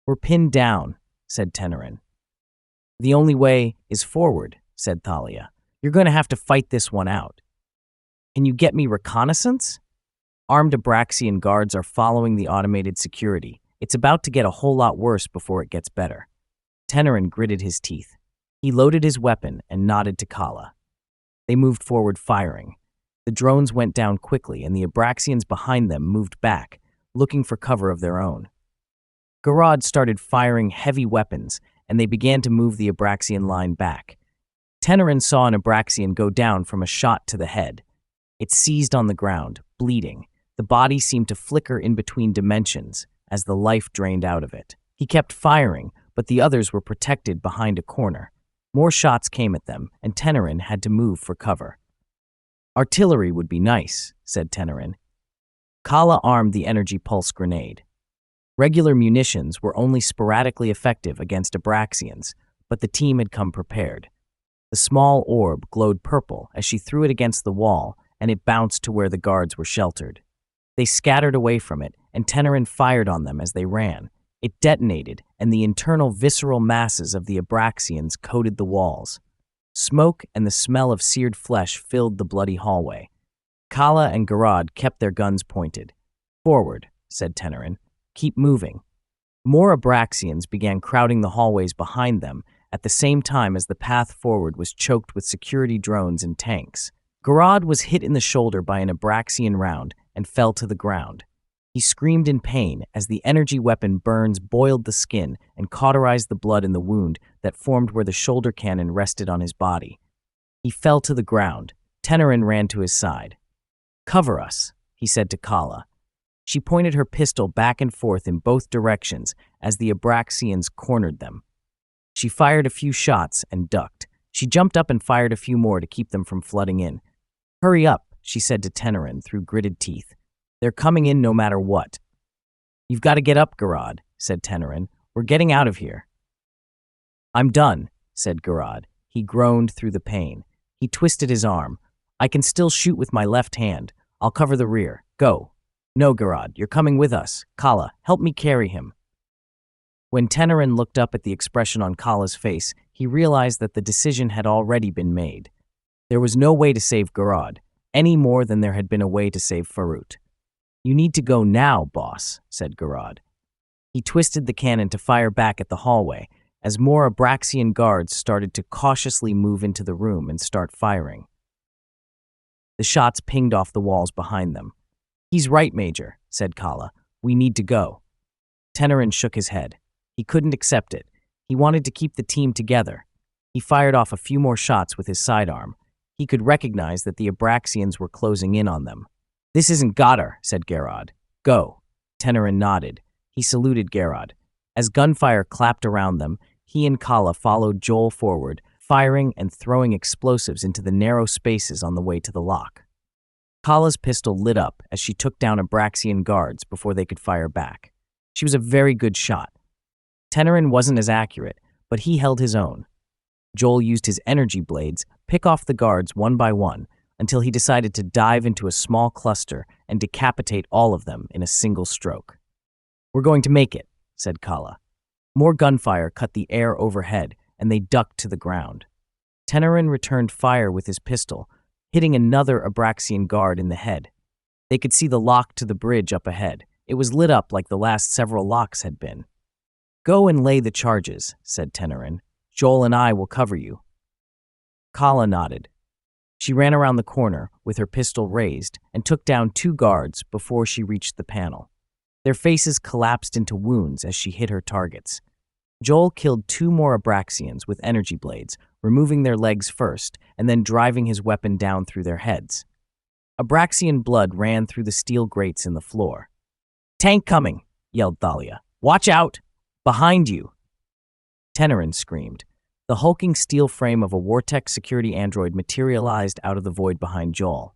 "We're pinned down," said Tenerin. "The only way is forward," said Thalia. "You're going to have to fight this one out." "Can you get me reconnaissance?" "Armed Abraxian guards are following the automated security. It's about to get a whole lot worse before it gets better." Tenerin gritted his teeth. He loaded his weapon and nodded to Kala. They moved forward firing. The drones went down quickly, and the Abraxians behind them moved back, looking for cover of their own. Garod started firing heavy weapons, and they began to move the Abraxian line back. Tenerin saw an Abraxian go down from a shot to the head. It seized on the ground, bleeding. The body seemed to flicker in between dimensions as the life drained out of it. He kept firing, but the others were protected behind a corner. More shots came at them, and Tenerin had to move for cover. "Artillery would be nice," said Tenerin. Kala armed the energy pulse grenade. Regular munitions were only sporadically effective against Abraxians, but the team had come prepared. The small orb glowed purple as she threw it against the wall, and it bounced to where the guards were sheltered. They scattered away from it, and Tenerin fired on them as they ran. It detonated, and the internal visceral masses of the Abraxians coated the walls. Smoke and the smell of seared flesh filled the bloody hallway. Kala and Garad kept their guns pointed. "Forward," said Tenerin. "Keep moving." More Abraxians began crowding the hallways behind them at the same time as the path forward was choked with security drones and tanks. Garad was hit in the shoulder by an Abraxian round and fell to the ground. He screamed in pain as the energy weapon burns boiled the skin and cauterized the blood in the wound that formed where the shoulder cannon rested on his body. He fell to the ground. Tenerin ran to his side. "Cover us," he said to Kala. She pointed her pistol back and forth in both directions as the Abraxians cornered them. She fired a few shots and ducked. She jumped up and fired a few more to keep them from flooding in. "Hurry up," she said to Tenerin through gritted teeth. "They're coming in no matter what." "You've got to get up, Garad," said Tenerin. "We're getting out of here." "I'm done," said Garad. He groaned through the pain. He twisted his arm. "I can still shoot with my left hand. I'll cover the rear. Go." "No, Garad, you're coming with us. Kala, help me carry him." When Tenerin looked up at the expression on Kala's face, he realized that the decision had already been made. There was no way to save Garad, any more than there had been a way to save Farut. "You need to go now, boss," said Garad. He twisted the cannon to fire back at the hallway as more Abraxian guards started to cautiously move into the room and start firing. The shots pinged off the walls behind them. "He's right, Major," said Kala. "We need to go." Tenerin shook his head. He couldn't accept it. He wanted to keep the team together. He fired off a few more shots with his sidearm. He could recognize that the Abraxians were closing in on them. "This isn't Gadar," said Garad. "Go." Tenerin nodded. He saluted Garad. As gunfire clapped around them, he and Kala followed Joel forward, firing and throwing explosives into the narrow spaces on the way to the lock. Kala's pistol lit up as she took down Abraxian guards before they could fire back. She was a very good shot. Tenerin wasn't as accurate, but he held his own. Joel used his energy blades, pick off the guards one by one, until he decided to dive into a small cluster and decapitate all of them in a single stroke. "We're going to make it," said Kala. More gunfire cut the air overhead, and they ducked to the ground. Tenerin returned fire with his pistol, hitting another Abraxian guard in the head. They could see the lock to the bridge up ahead. It was lit up like the last several locks had been. "Go and lay the charges," said Tenerin. "Joel and I will cover you." Kala nodded. She ran around the corner with her pistol raised and took down 2 guards before she reached the panel. Their faces collapsed into wounds as she hit her targets. Joel killed 2 more Abraxians with energy blades, removing their legs first and then driving his weapon down through their heads. Abraxian blood ran through the steel grates in the floor. "Tank coming!" yelled Thalia. "Watch out! Behind you!" Tenerin screamed. The hulking steel frame of a Oldtech security android materialized out of the void behind Joel.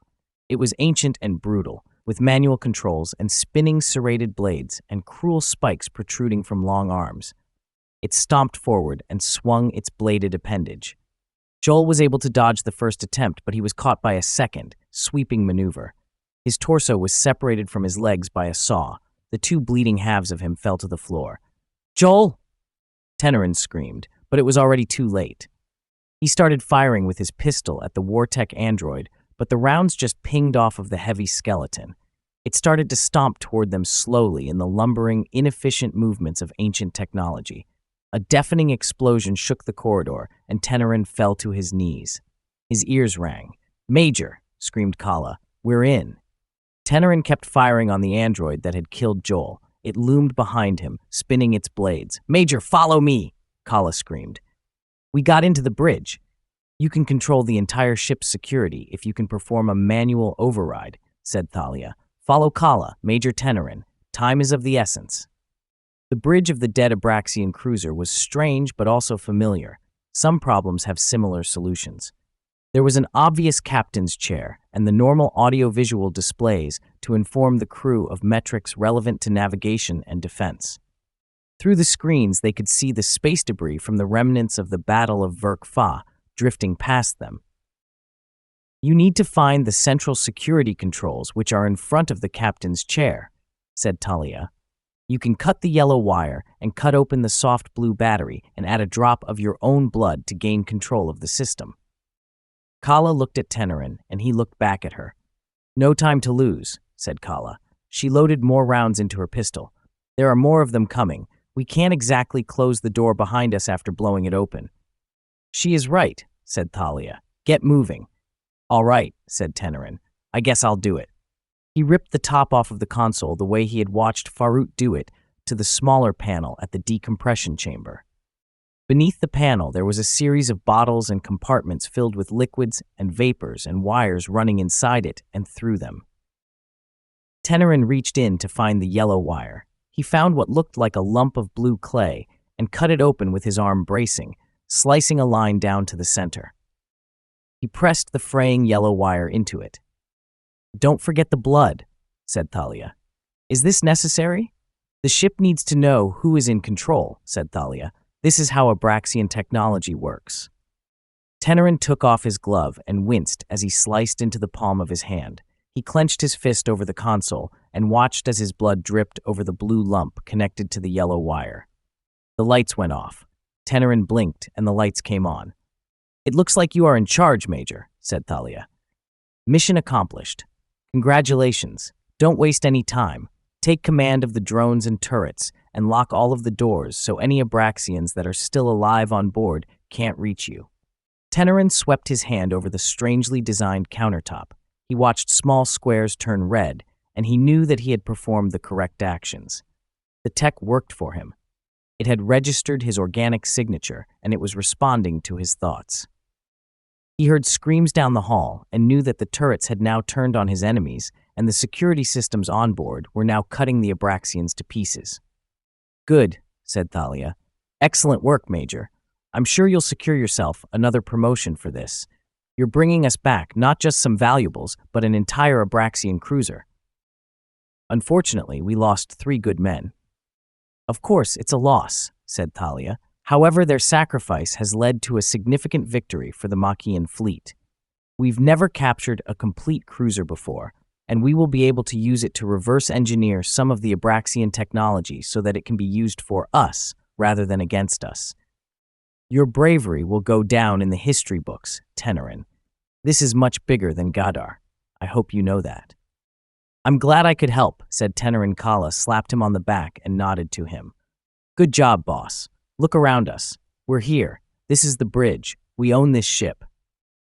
It was ancient and brutal, with manual controls and spinning serrated blades and cruel spikes protruding from long arms. It stomped forward and swung its bladed appendage. Joel was able to dodge the first attempt, but he was caught by a second, sweeping maneuver. His torso was separated from his legs by a saw. The 2 bleeding halves of him fell to the floor. "Joel!" Tenerin screamed, but it was already too late. He started firing with his pistol at the Oldtech android, but the rounds just pinged off of the heavy skeleton. It started to stomp toward them slowly in the lumbering, inefficient movements of ancient technology. A deafening explosion shook the corridor, and Tenerin fell to his knees. His ears rang. "Major!" screamed Kala. "We're in." Tenerin kept firing on the android that had killed Joel. It loomed behind him, spinning its blades. "Major, follow me!" Kala screamed. "We got into the bridge." "You can control the entire ship's security if you can perform a manual override," said Thalia. "Follow Kala, Major Tenerin. Time is of the essence." The bridge of the dead Abraxian cruiser was strange but also familiar. Some problems have similar solutions. There was an obvious captain's chair and the normal audiovisual displays to inform the crew of metrics relevant to navigation and defense. Through the screens, they could see the space debris from the remnants of the Battle of Verk-Fa drifting past them. "You need to find the central security controls, which are in front of the captain's chair," said Thalia. You can cut the yellow wire and cut open the soft blue battery and add a drop of your own blood to gain control of the system. Kala looked at Tenerin, and he looked back at her. No time to lose, said Kala. She loaded more rounds into her pistol. There are more of them coming. We can't exactly close the door behind us after blowing it open. She is right, said Thalia. Get moving. All right, said Tenerin. I guess I'll do it. He ripped the top off of the console the way he had watched Farut do it to the smaller panel at the decompression chamber. Beneath the panel, there was a series of bottles and compartments filled with liquids and vapors and wires running inside it and through them. Tenerin reached in to find the yellow wire. He found what looked like a lump of blue clay and cut it open with his arm bracing, slicing a line down to the center. He pressed the fraying yellow wire into it. Don't forget the blood, said Thalia. Is this necessary? The ship needs to know who is in control, said Thalia. This is how Abraxian technology works. Tenerin took off his glove and winced as he sliced into the palm of his hand. He clenched his fist over the console and watched as his blood dripped over the blue lump connected to the yellow wire. The lights went off. Tenerin blinked and the lights came on. It looks like you are in charge, Major, said Thalia. Mission accomplished. Congratulations. Don't waste any time. Take command of the drones and turrets and lock all of the doors so any Abraxians that are still alive on board can't reach you. Tenerin swept his hand over the strangely designed countertop. He watched small squares turn red, and he knew that he had performed the correct actions. The tech worked for him. It had registered his organic signature, and it was responding to his thoughts. He heard screams down the hall and knew that the turrets had now turned on his enemies, and the security systems on board were now cutting the Abraxians to pieces. Good, said Thalia. Excellent work, Major. I'm sure you'll secure yourself another promotion for this. You're bringing us back not just some valuables, but an entire Abraxian cruiser. Unfortunately, we lost 3 good men. Of course, it's a loss, said Thalia. However, their sacrifice has led to a significant victory for the Machian fleet. We've never captured a complete cruiser before, and we will be able to use it to reverse engineer some of the Abraxian technology so that it can be used for us rather than against us. Your bravery will go down in the history books, Tenerin. This is much bigger than Gadar. I hope you know that. I'm glad I could help, said Tenerin. Kala slapped him on the back and nodded to him. Good job, boss. Look around us. We're here. This is the bridge. We own this ship.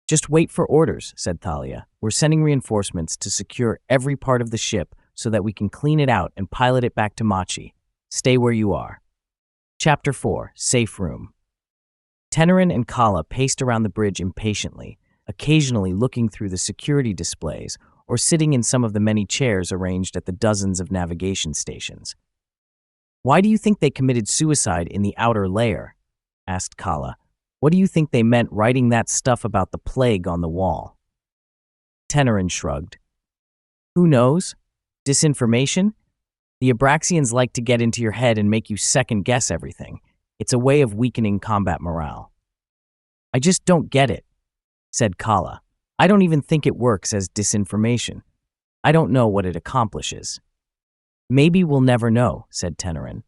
Just wait for orders, said Thalia. We're sending reinforcements to secure every part of the ship so that we can clean it out and pilot it back to Machi. Stay where you are. Chapter 4, Safe Room. Tenerin and Kala paced around the bridge impatiently, occasionally looking through the security displays or sitting in some of the many chairs arranged at the dozens of navigation stations. Why do you think they committed suicide in the outer layer? Asked Kala. What do you think they meant writing that stuff about the plague on the wall? Tenerin shrugged. Who knows? Disinformation? The Abraxians like to get into your head and make you second-guess everything. It's a way of weakening combat morale. I just don't get it, said Kala. I don't even think it works as disinformation. I don't know what it accomplishes. Maybe we'll never know, said Tenerin.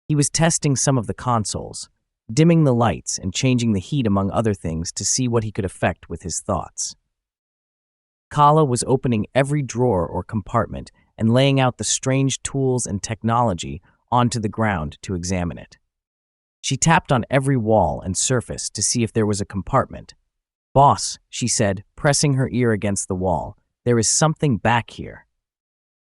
He was testing some of the consoles, dimming the lights and changing the heat among other things to see what he could affect with his thoughts. Kala was opening every drawer or compartment and laying out the strange tools and technology onto the ground to examine it. She tapped on every wall and surface to see if there was a compartment. Boss, she said, pressing her ear against the wall, there is something back here.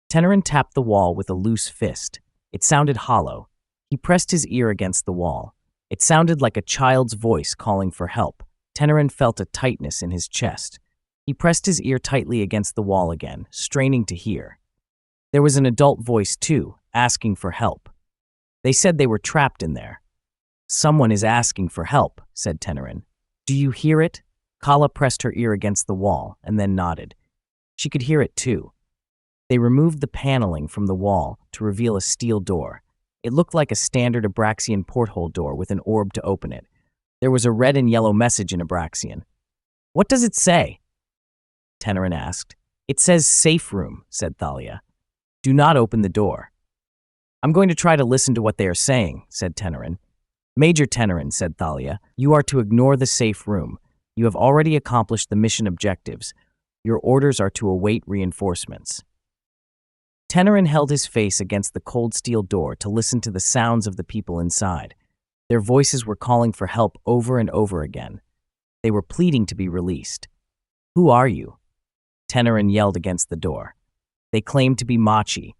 Tenerin tapped the wall with a loose fist. It sounded hollow. He pressed his ear against the wall. It sounded like a child's voice calling for help. Tenerin felt a tightness in his chest. He pressed his ear tightly against the wall again, straining to hear. There was an adult voice, too, asking for help. They said they were trapped in there. Someone is asking for help, said Tenerin. Do you hear it? Kala pressed her ear against the wall and then nodded. She could hear it too. They removed the paneling from the wall to reveal a steel door. It looked like a standard Abraxian porthole door with an orb to open it. There was a red and yellow message in Abraxian. What does it say? Tenerin asked. It says safe room, said Thalia. Do not open the door. I'm going to try to listen to what they are saying, said Tenerin. Major Tenerin, said Thalia, you are to ignore the safe room. You have already accomplished the mission objectives. Your orders are to await reinforcements. Tenerin held his face against the cold steel door to listen to the sounds of the people inside. Their voices were calling for help over and over again. They were pleading to be released. Who are you? Tenerin yelled against the door. They claimed to be Machi.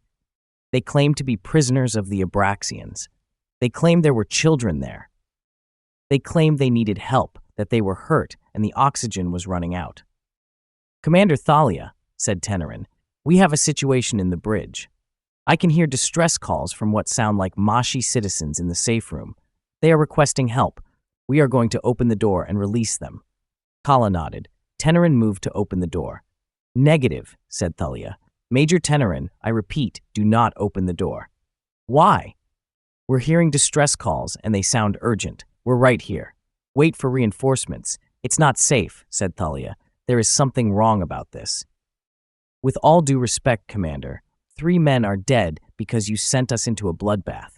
They claimed to be prisoners of the Abraxians. They claimed there were children there. They claimed they needed help, that they were hurt, and the oxygen was running out. Commander Thalia, said Tenerin, we have a situation in the bridge. I can hear distress calls from what sound like Machi citizens in the safe room. They are requesting help. We are going to open the door and release them. Kala nodded. Tenerin moved to open the door. Negative, said Thalia. Major Tenerin, I repeat, do not open the door. Why? We're hearing distress calls, and they sound urgent. We're right here. Wait for reinforcements. It's not safe, said Thalia. There is something wrong about this. With all due respect, Commander, 3 men are dead because you sent us into a bloodbath.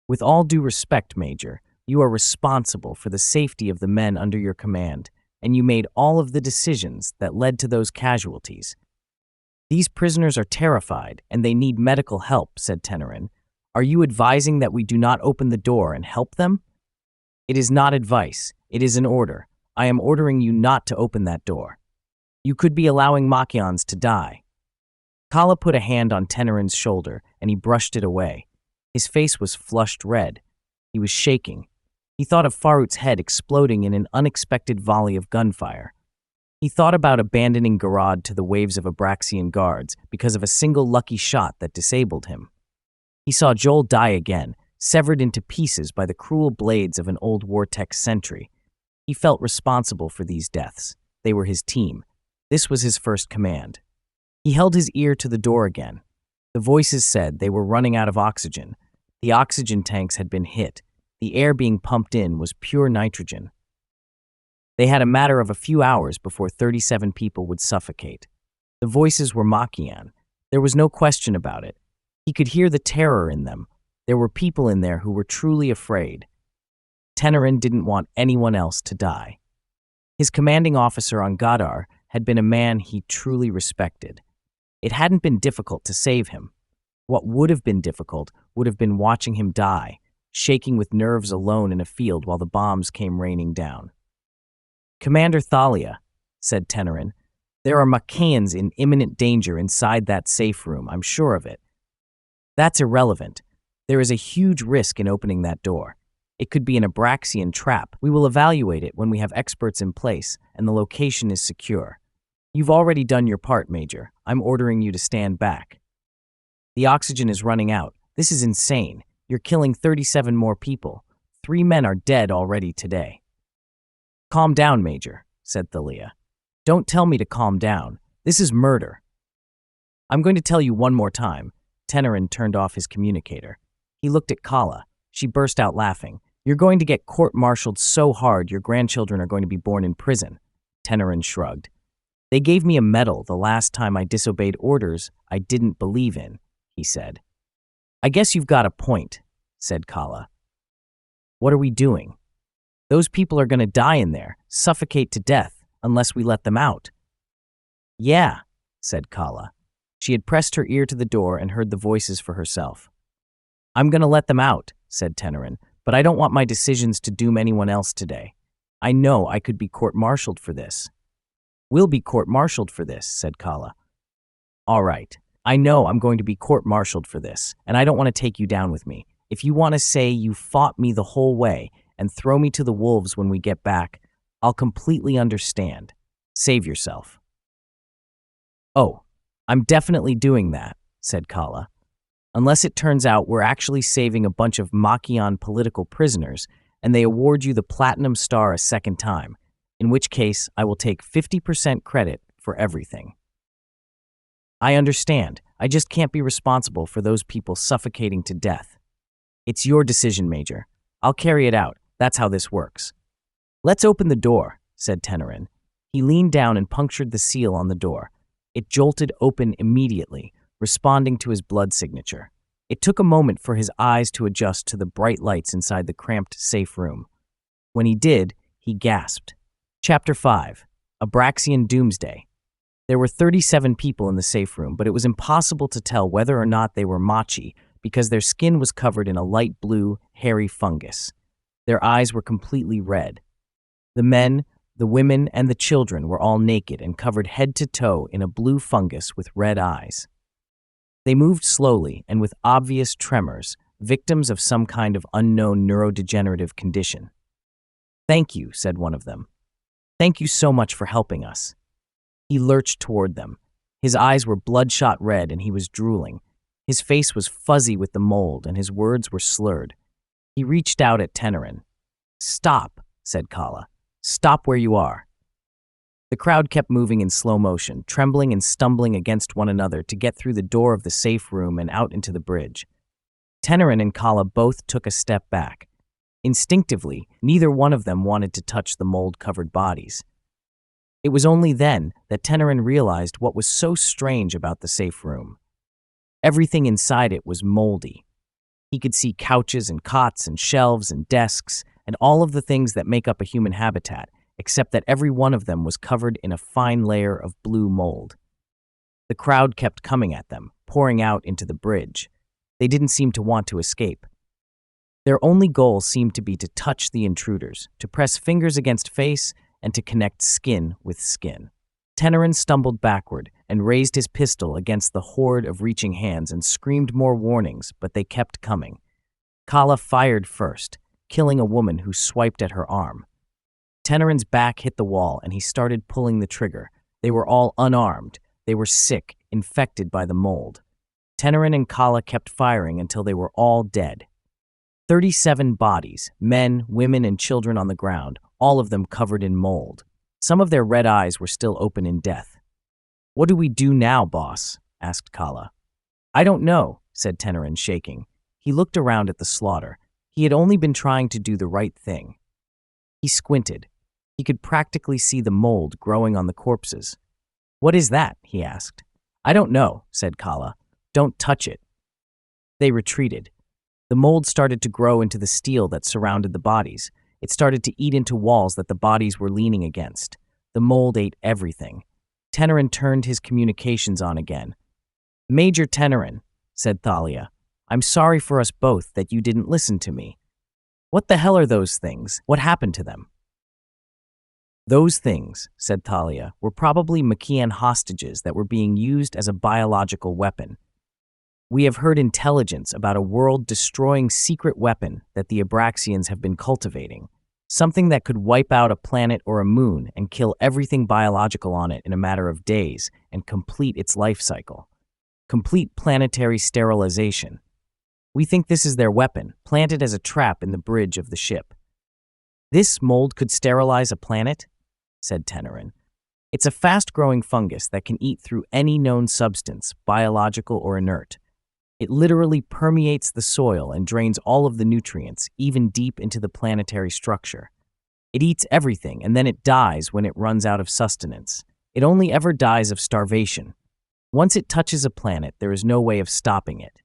With all due respect, Major, you are responsible for the safety of the men under your command, and you made all of the decisions that led to those casualties. These prisoners are terrified, and they need medical help, said Tenerin. Are you advising that we do not open the door and help them? It is not advice. It is an order. I am ordering you not to open that door. You could be allowing Machians to die. Kala put a hand on Tenerin's shoulder, and he brushed it away. His face was flushed red. He was shaking. He thought of Farut's head exploding in an unexpected volley of gunfire. He thought about abandoning Garad to the waves of Abraxian guards because of a single lucky shot that disabled him. He saw Joel die again, severed into pieces by the cruel blades of an old Oldtech sentry. He felt responsible for these deaths. They were his team. This was his first command. He held his ear to the door again. The voices said they were running out of oxygen. The oxygen tanks had been hit. The air being pumped in was pure nitrogen. They had a matter of a few hours before 37 people would suffocate. The voices were Machian. There was no question about it. He could hear the terror in them. There were people in there who were truly afraid. Tenerin didn't want anyone else to die. His commanding officer on Gadar had been a man he truly respected. It hadn't been difficult to save him. What would have been difficult would have been watching him die, shaking with nerves alone in a field while the bombs came raining down. Commander Thalia, said Tenerin, there are Machians in imminent danger inside that safe room, I'm sure of it. That's irrelevant. There is a huge risk in opening that door. It could be an Abraxian trap. We will evaluate it when we have experts in place and the location is secure. You've already done your part, Major. I'm ordering you to stand back. The oxygen is running out. This is insane. You're killing 37 more people. 3 men are dead already today. Calm down, Major, said Thalia. Don't tell me to calm down. This is murder. I'm going to tell you one more time. Tenerin turned off his communicator. He looked at Kala. She burst out laughing. You're going to get court-martialed so hard your grandchildren are going to be born in prison. Tenerin shrugged. They gave me a medal the last time I disobeyed orders I didn't believe in, he said. I guess you've got a point, said Kala. What are we doing? Those people are going to die in there, suffocate to death, unless we let them out. Yeah, said Kala. She had pressed her ear to the door and heard the voices for herself. I'm going to let them out, said Tenerin, but I don't want my decisions to doom anyone else today. I know I could be court-martialed for this. We'll be court-martialed for this, said Kala. All right. I know I'm going to be court-martialed for this, and I don't want to take you down with me. If you want to say you fought me the whole way and throw me to the wolves when we get back, I'll completely understand. Save yourself. Oh, I'm definitely doing that, said Kala. Unless it turns out we're actually saving a bunch of Machian political prisoners and they award you the Platinum Star a second time, in which case I will take 50% credit for everything. I understand. I just can't be responsible for those people suffocating to death. It's your decision, Major. I'll carry it out. That's how this works. Let's open the door, said Tenerin. He leaned down and punctured the seal on the door. It jolted open immediately, responding to his blood signature. It took a moment for his eyes to adjust to the bright lights inside the cramped safe room. When he did, he gasped. Chapter 5. Abraxian Doomsday. There were 37 people in the safe room, but it was impossible to tell whether or not they were Machi because their skin was covered in a light blue, hairy fungus. Their eyes were completely red. The men, the women, and the children were all naked and covered head to toe in a blue fungus with red eyes. They moved slowly and with obvious tremors, victims of some kind of unknown neurodegenerative condition. "Thank you," said one of them. "Thank you so much for helping us." He lurched toward them. His eyes were bloodshot red and he was drooling. His face was fuzzy with the mold and his words were slurred. He reached out at Tenerin. "Stop," said Kala. "Stop where you are." The crowd kept moving in slow motion, trembling and stumbling against one another to get through the door of the safe room and out into the bridge. Tenerin and Kala both took a step back. Instinctively, neither one of them wanted to touch the mold-covered bodies. It was only then that Tenerin realized what was so strange about the safe room. Everything inside it was moldy. He could see couches and cots and shelves and desks and all of the things that make up a human habitat, except that every one of them was covered in a fine layer of blue mold. The crowd kept coming at them, pouring out into the bridge. They didn't seem to want to escape. Their only goal seemed to be to touch the intruders, to press fingers against face, and to connect skin with skin. Tenerin stumbled backward and raised his pistol against the horde of reaching hands and screamed more warnings, but they kept coming. Kala fired first, killing a woman who swiped at her arm. Tenerin's back hit the wall and he started pulling the trigger. They were all unarmed. They were sick, infected by the mold. Tenerin and Kala kept firing until they were all dead. 37 bodies, men, women, and children on the ground, all of them covered in mold. Some of their red eyes were still open in death. "What do we do now, boss?" asked Kala. "I don't know," said Tenerin, shaking. He looked around at the slaughter. He had only been trying to do the right thing. He squinted. He could practically see the mold growing on the corpses. "What is that?" he asked. "I don't know," said Kala. "Don't touch it." They retreated. The mold started to grow into the steel that surrounded the bodies. It started to eat into walls that the bodies were leaning against. The mold ate everything. Tenerin turned his communications on again. "Major Tenerin," said Thalia, "I'm sorry for us both that you didn't listen to me. What the hell are those things? What happened to them?" "Those things," said Thalia, "were probably Machian hostages that were being used as a biological weapon. We have heard intelligence about a world-destroying secret weapon that the Abraxians have been cultivating, something that could wipe out a planet or a moon and kill everything biological on it in a matter of days and complete its life cycle. Complete planetary sterilization. We think this is their weapon, planted as a trap in the bridge of the ship." "This mold could sterilize a planet?" said Tenerin. "It's a fast-growing fungus that can eat through any known substance, biological or inert. It literally permeates the soil and drains all of the nutrients, even deep into the planetary structure. It eats everything, and then it dies when it runs out of sustenance. It only ever dies of starvation. Once it touches a planet, there is no way of stopping it."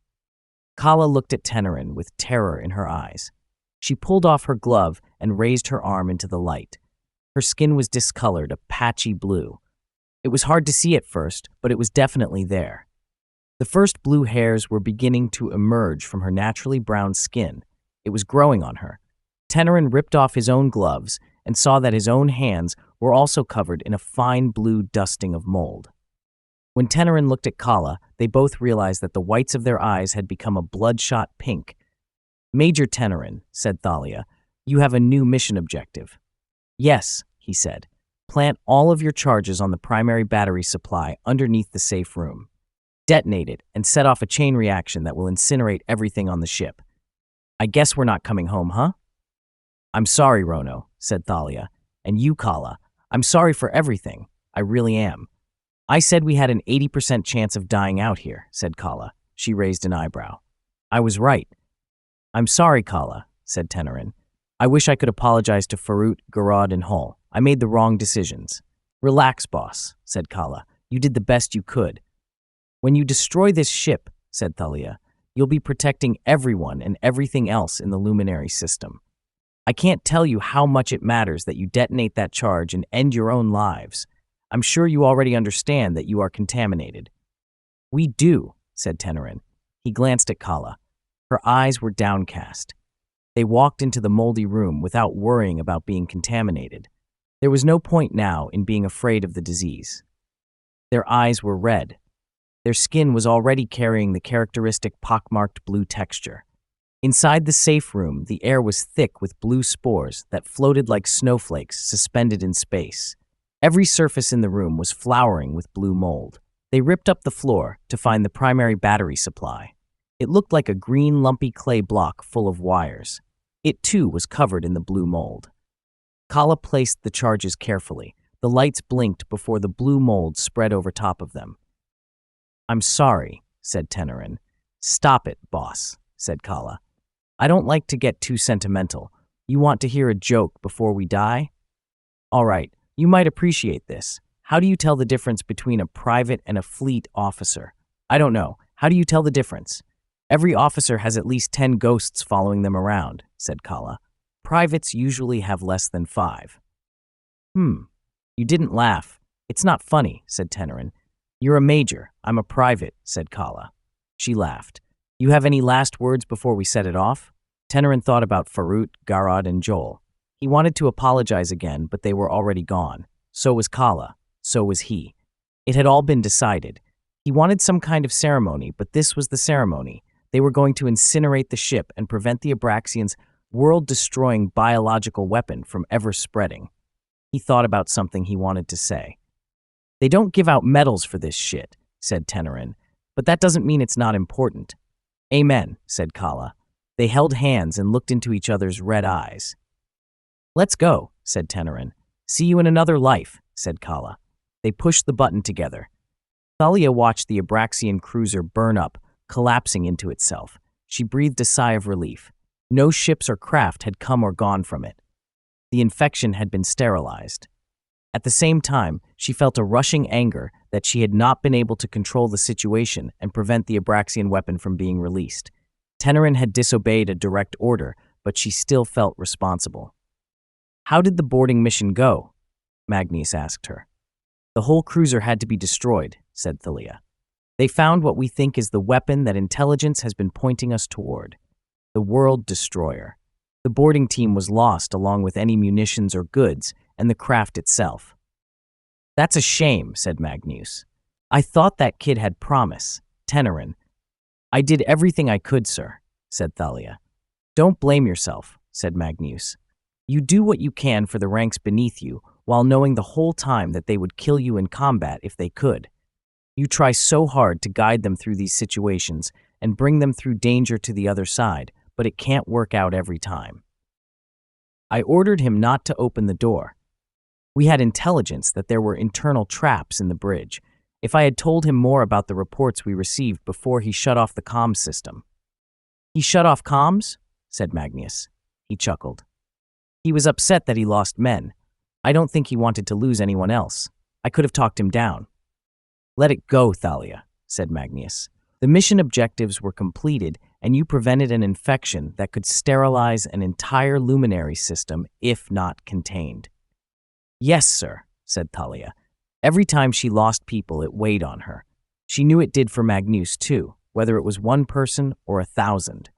Kala looked at Tenerin with terror in her eyes. She pulled off her glove and raised her arm into the light. Her skin was discolored, a patchy blue. It was hard to see at first, but it was definitely there. The first blue hairs were beginning to emerge from her naturally brown skin. It was growing on her. Tenerin ripped off his own gloves and saw that his own hands were also covered in a fine blue dusting of mold. When Tenerin looked at Kala, they both realized that the whites of their eyes had become a bloodshot pink. "Major Tenerin," said Thalia, "you have a new mission objective." "Yes," he said. "Plant all of your charges on the primary battery supply underneath the safe room. Detonate it and set off a chain reaction that will incinerate everything on the ship. I guess we're not coming home, huh?" "I'm sorry, Rono," said Thalia. "And you, Kala, I'm sorry for everything. I really am." "I said we had an 80% chance of dying out here," said Kala. She raised an eyebrow. "I was right." "I'm sorry, Kala," said Tenerin. "I wish I could apologize to Farut, Garad, and Hull. I made the wrong decisions." "Relax, boss," said Kala. "You did the best you could." "When you destroy this ship," said Thalia, You'll be protecting everyone and everything else in the luminary system. I can't tell you how much it matters that you detonate that charge and end your own lives. I'm sure you already understand that you are contaminated." "We do," said Tenerin. He glanced at Kala. Her eyes were downcast. They walked into the moldy room without worrying about being contaminated. There was no point now in being afraid of the disease. Their eyes were red. Their skin was already carrying the characteristic pockmarked blue texture. Inside the safe room, the air was thick with blue spores that floated like snowflakes suspended in space. Every surface in the room was flowering with blue mold. They ripped up the floor to find the primary battery supply. It looked like a green, lumpy clay block full of wires. It, too, was covered in the blue mold. Kala placed the charges carefully. The lights blinked before the blue mold spread over top of them. "I'm sorry," said Tenerin. "Stop it, boss," said Kala. "I don't like to get too sentimental. You want to hear a joke before we die? All right, you might appreciate this. How do you tell the difference between a private and a fleet officer? I don't know. How do you tell the difference? Every officer has at least 10 ghosts following them around," said Kala. "Privates usually have less than 5. You didn't laugh. It's not funny," said Tenerin. "You're a major. I'm a private," said Kala. She laughed. "You have any last words before we set it off?" Tenerin thought about Farut, Garad, and Joel. He wanted to apologize again, but they were already gone. So was Kala. So was he. It had all been decided. He wanted some kind of ceremony, but this was the ceremony. They were going to incinerate the ship and prevent the Abraxians' world-destroying biological weapon from ever spreading. He thought about something he wanted to say. "They don't give out medals for this shit," said Tenerin, "but that doesn't mean it's not important." "Amen," said Kala. They held hands and looked into each other's red eyes. "Let's go," said Tenerin. "See you in another life," said Kala. They pushed the button together. Thalia watched the Abraxian cruiser burn up, collapsing into itself. She breathed a sigh of relief. No ships or craft had come or gone from it. The infection had been sterilized. At the same time, she felt a rushing anger that she had not been able to control the situation and prevent the Abraxian weapon from being released. Tenerin had disobeyed a direct order, but she still felt responsible. "How did the boarding mission go?" Magnus asked her. "The whole cruiser had to be destroyed," said Thalia. "They found what we think is the weapon that intelligence has been pointing us toward. The World Destroyer. The boarding team was lost along with any munitions or goods, and the craft itself." "That's a shame," said Magnus. "I thought that kid had promise." Tenerin. "I did everything I could, sir," said Thalia. "Don't blame yourself," said Magnus. "You do what you can for the ranks beneath you, while knowing the whole time that they would kill you in combat if they could. You try so hard to guide them through these situations and bring them through danger to the other side, but it can't work out every time." I ordered him not to open the door. We had intelligence that there were internal traps in the bridge. If I had told him more about the reports we received before he shut off the comms system. "He shut off comms?" said Magnus. He chuckled. "He was upset that he lost men. I don't think he wanted to lose anyone else. I could have talked him down." "Let it go, Thalia," said Magnus. "The mission objectives were completed, and you prevented an infection that could sterilize an entire luminary system if not contained." "Yes, sir," said Thalia. Every time she lost people, it weighed on her. She knew it did for Magnus, too, whether it was one person or 1,000.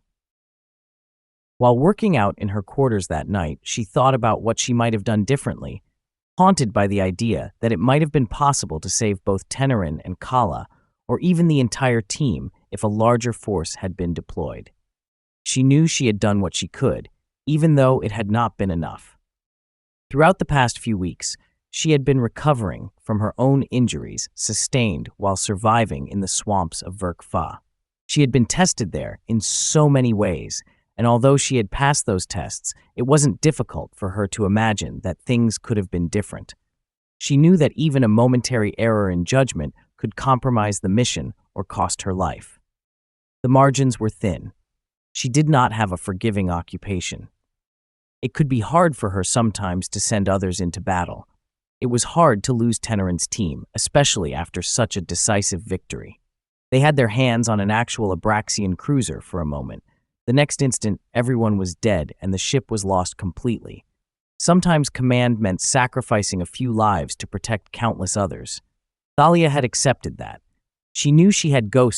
While working out in her quarters that night, she thought about what she might have done differently, haunted by the idea that it might have been possible to save both Tenerin and Kala, or even the entire team, if a larger force had been deployed. She knew she had done what she could, even though it had not been enough. Throughout the past few weeks, she had been recovering from her own injuries sustained while surviving in the swamps of Verk-Fa. She had been tested there in so many ways, and although she had passed those tests, it wasn't difficult for her to imagine that things could have been different. She knew that even a momentary error in judgment could compromise the mission or cost her life. The margins were thin. She did not have a forgiving occupation. It could be hard for her sometimes to send others into battle. It was hard to lose Tenerin's team, especially after such a decisive victory. They had their hands on an actual Abraxian cruiser for a moment. The next instant, everyone was dead and the ship was lost completely. Sometimes command meant sacrificing a few lives to protect countless others. Thalia had accepted that. She knew she had ghosts